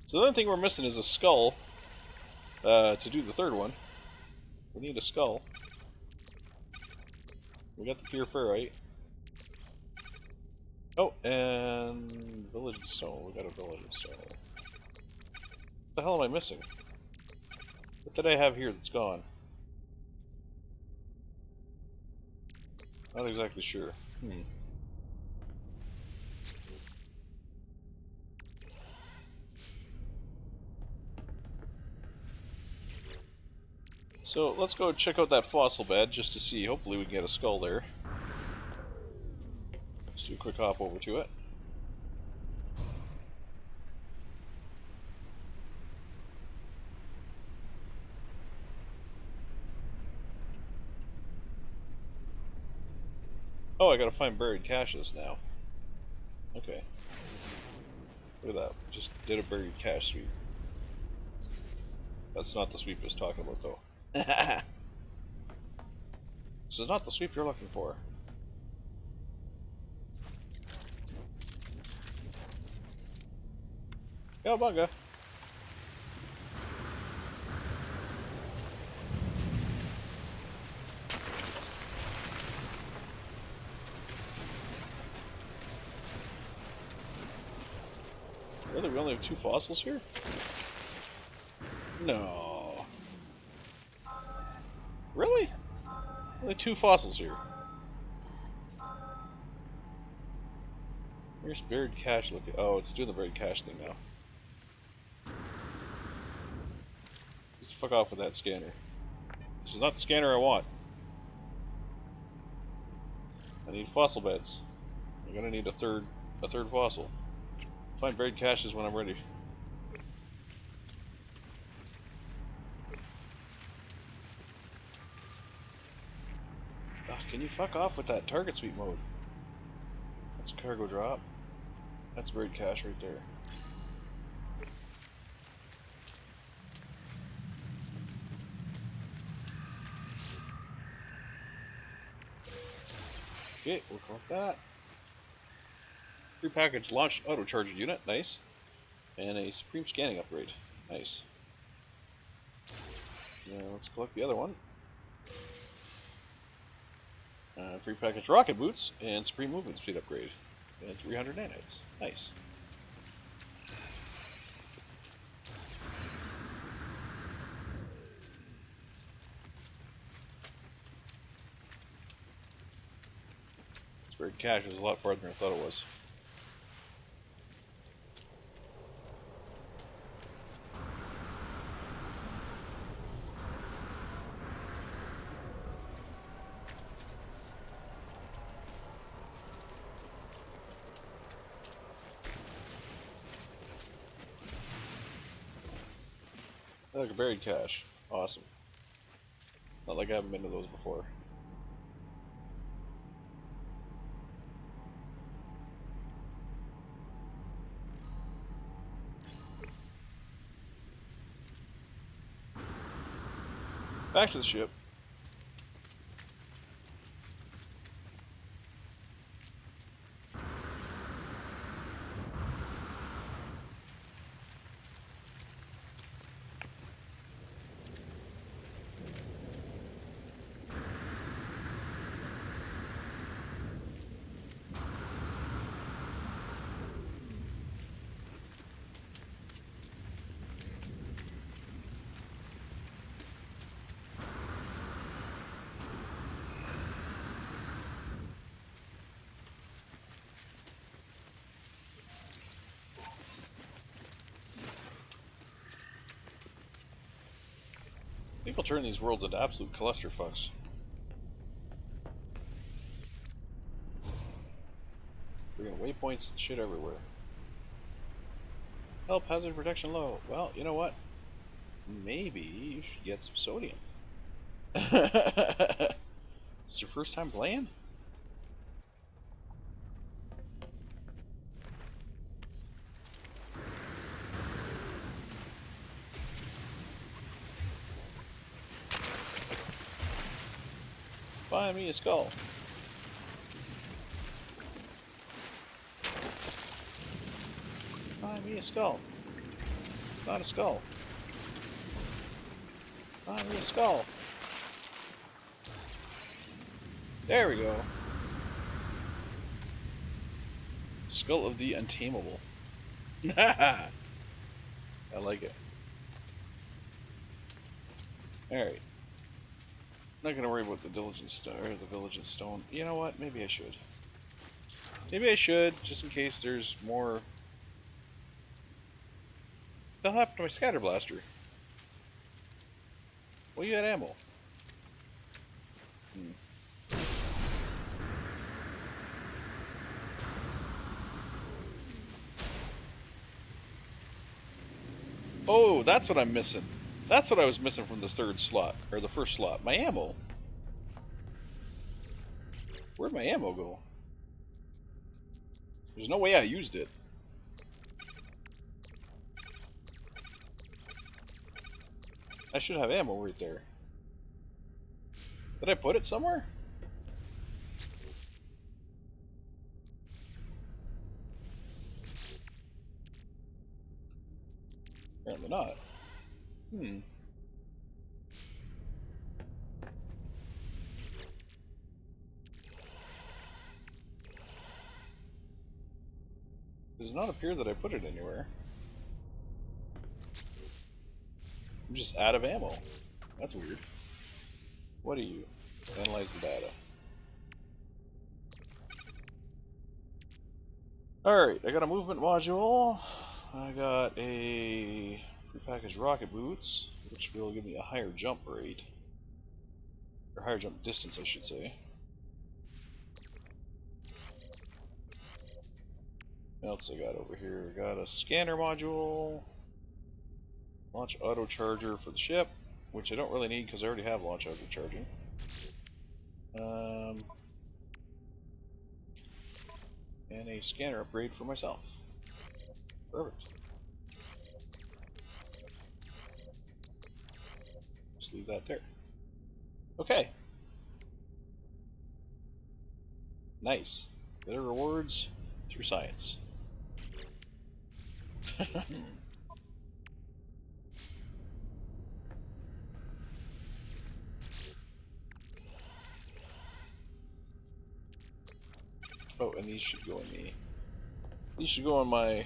Speaker 1: So the only thing we're missing is a skull. To do the third one. We need a skull. We got the pure ferrite. Oh, and village stone. We got a village stone. What the hell am I missing? What did I have here that's gone? Not exactly sure. So let's go check out that fossil bed just to see. Hopefully we can get a skull there. Let's do a quick hop over to it. Oh, I gotta find buried caches now. Okay. Look at that. Just did a buried cache sweep. That's not the sweep I was talking about, though. This is not the sweep you're looking for. Cowabunga! Really? We only have 2 fossils here? No. Really? Only 2 fossils here. Where's buried cache looking? Oh, it's doing the buried cache thing now. Just fuck off with that scanner. This is not the scanner I want. I need fossil beds. I'm gonna need a third fossil. Find buried caches when I'm ready. Can you fuck off with that target sweep mode? That's a cargo drop. That's buried cache right there. Okay, we'll collect that. Prepackaged launch auto charger unit, nice. And a supreme scanning upgrade, nice. Now let's collect the other one. Prepackaged rocket boots and supreme movement speed upgrade. And 300 nanites, nice. This buried cache is a lot farther than I thought it was. Like a buried cache. Awesome. Not like I haven't been to those before. Back to the ship. People turn these worlds into absolute clusterfucks. Freaking waypoints and shit everywhere. Help, hazard protection low. Well, you know what? Maybe you should get some sodium. Is this your first time playing? Find me a skull. Find me a skull. It's not a skull. Find me a skull. There we go. Skull of the Untamable. I like it. Alright. Not gonna worry about the Diligence Stone or the Vigilance Stone. You know what? Maybe I should. Maybe I should, just in case there's more. What happened to my scatter blaster? Well, you had ammo. Oh, that's what I'm missing. That's what I was missing from the third slot, or the first slot. My ammo. Where'd my ammo go? There's no way I used it. I should have ammo right there. Did I put it somewhere? Apparently not. It does not appear that I put it anywhere. I'm just out of ammo. That's weird. What are you? Analyze the data. Alright, I got a movement module. I got a prepackaged rocket boots, which will give me a higher jump rate. Or higher jump distance, I should say. What else I got over here? I got a scanner module. Launch auto charger for the ship, which I don't really need because I already have launch auto charging. And a scanner upgrade for myself. Perfect. Just leave that there. Okay. Nice. Better rewards through science. Oh, and these should go in the. These should go in my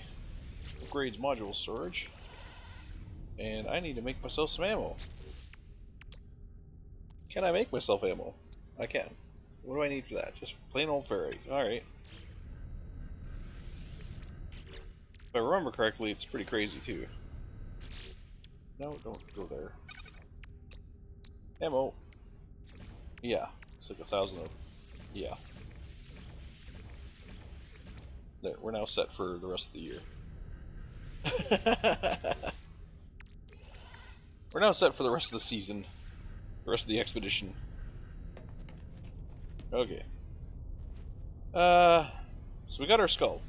Speaker 1: upgrades module storage. And I need to make myself some ammo. Can I make myself ammo? I can. What do I need for that? Just plain old ferrite. Alright. If I remember correctly, it's pretty crazy too. No, don't go there. Ammo. Yeah. It's like 1,000 of. Yeah. There, we're now set for the rest of the year. We're now set for the rest of the season. The rest of the expedition. Okay. So we got our skull.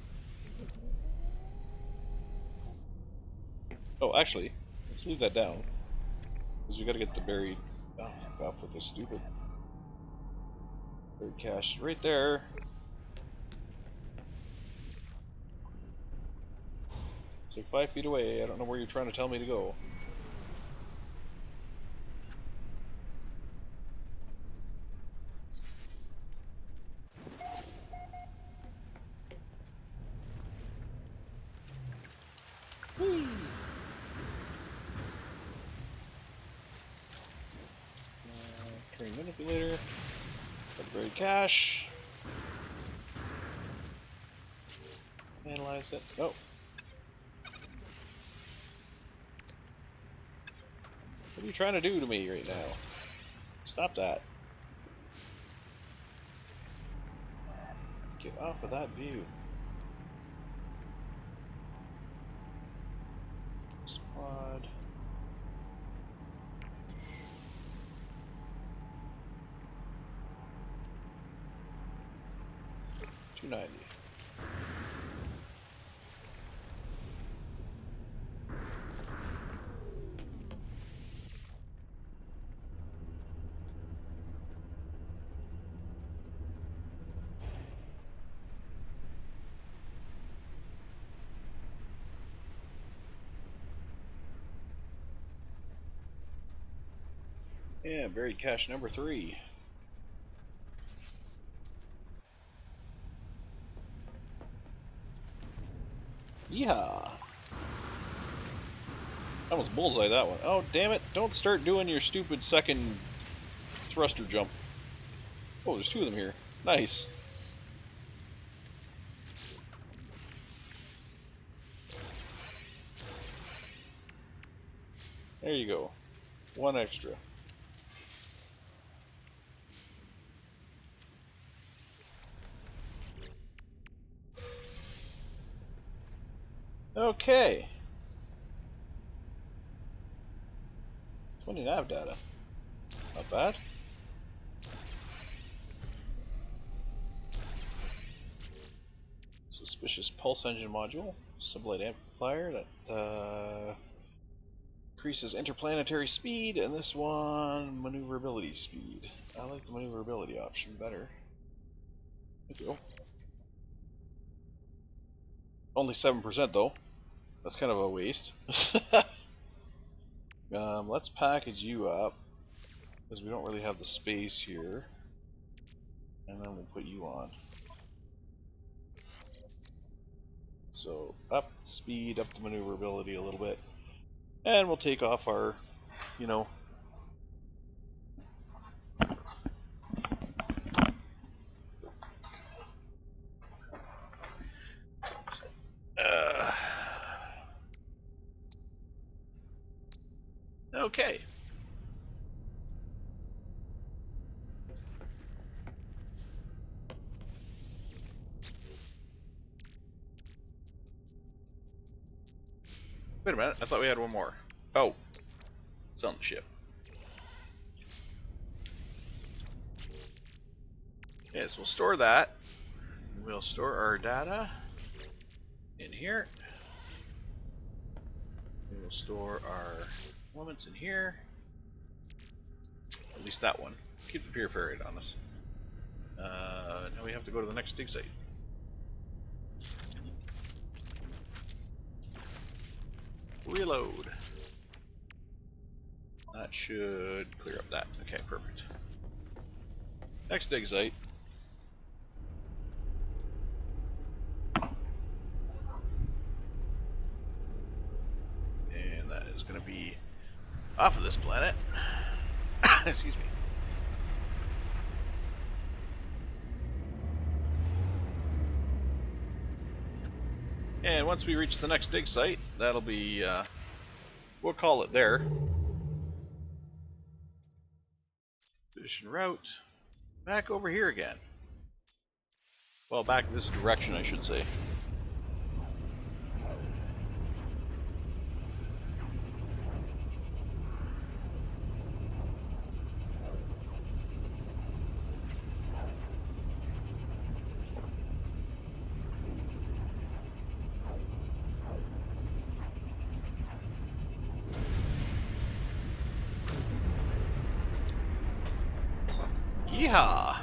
Speaker 1: Oh, actually, let's leave that down. Because we gotta get the buried. Oh, fuck off with this stupid. Buried cache right there. It's like 5 feet away. I don't know where you're trying to tell me to go. Whee! Train manipulator. Got the buried cache. Analyze it. Oh. What are you trying to do to me right now? Stop that. Get off of that view. Squad. $290. Yeah, buried cache number 3. Yeehaw! Almost bullseye that one. Oh, damn it. Don't start doing your stupid second thruster jump. Oh, there's 2 of them here. Nice. There you go. 1 extra. Okay. 20 nav data. Not bad. Suspicious pulse engine module. Sublight amplifier that increases interplanetary speed, and this one maneuverability speed. I like the maneuverability option better. Thank you. Only 7% though. That's kind of a waste. Let's package you up, because we don't really have the space here. And then we'll put you on. So, up the speed, up the maneuverability a little bit. And we'll take off our, you know... Okay. Wait a minute, I thought we had one more. Oh, it's on the ship. Yes, we'll store that. We'll store our data in here. We will store our elements in here. At least that one. Keep the pure ferret on us. Now we have to go to the next dig site. Reload. That should clear up that. Okay, perfect. Next dig site. And that is going to be off of this planet. Excuse me. And once we reach the next dig site, that'll be, we'll call it there. Expedition route. Back over here again. Well, back this direction, I should say. Yeehaw!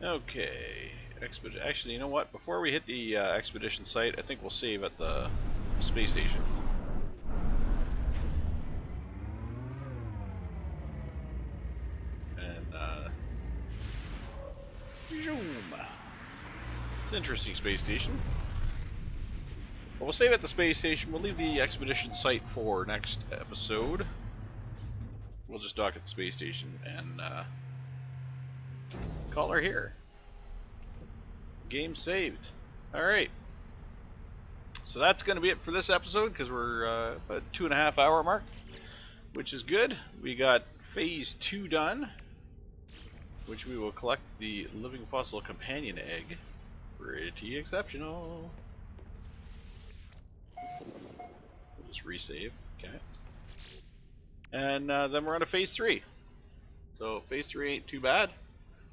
Speaker 1: Okay, actually, you know what? Before we hit the expedition site, I think we'll save at the space station. And, zoom! It's an interesting space station. But we'll save at the space station. We'll leave the expedition site for next episode. We'll just dock at the space station and call her here. Game saved. Alright. So so that's going to be it for this episode, because we're about 2.5 hour mark, which is good. We got phase 2 done, which we will collect the living fossil companion egg. Pretty exceptional. We'll just resave. Okay. And then we're on to phase 3. So phase 3 ain't too bad.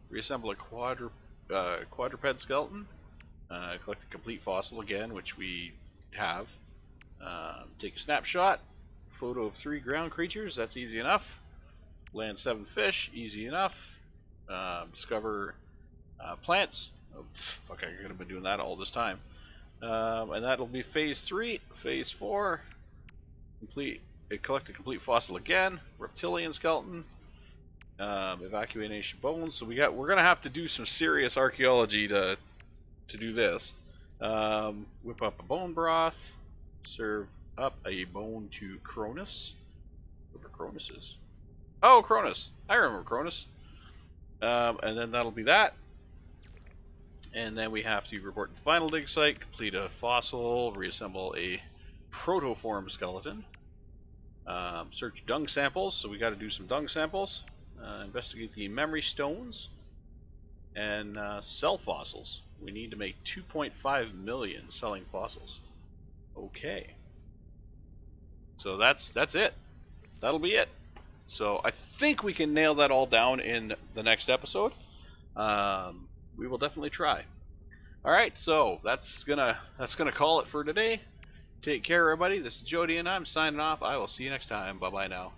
Speaker 1: Reassemble a quadruped skeleton. Collect a complete fossil again, which we have. Take a snapshot. Photo of 3 ground creatures. That's easy enough. Land 7 fish. Easy enough. Discover plants. Oh, fuck, I could have been doing that all this time. And that'll be phase 3. Phase 4. Collect a complete fossil again. Reptilian skeleton. Evacuation bones. So we're gonna have to do some serious archaeology to do this. Whip up a bone broth. Serve up a bone to Cronus. Whoever Cronus is. Oh, Cronus. I remember Cronus. And then that'll be that. And then we have to report to the final dig site, complete a fossil, reassemble a protoform skeleton. Search dung samples, so we got to do some dung samples. Investigate the memory stones. And sell fossils. We need to make 2.5 million selling fossils. Okay. So that's it. That'll be it. So I think we can nail that all down in the next episode. We will definitely try. All right, so that's gonna call it for today. Take care, everybody. This is Jody, and I'm signing off. I will see you next time. Bye bye now.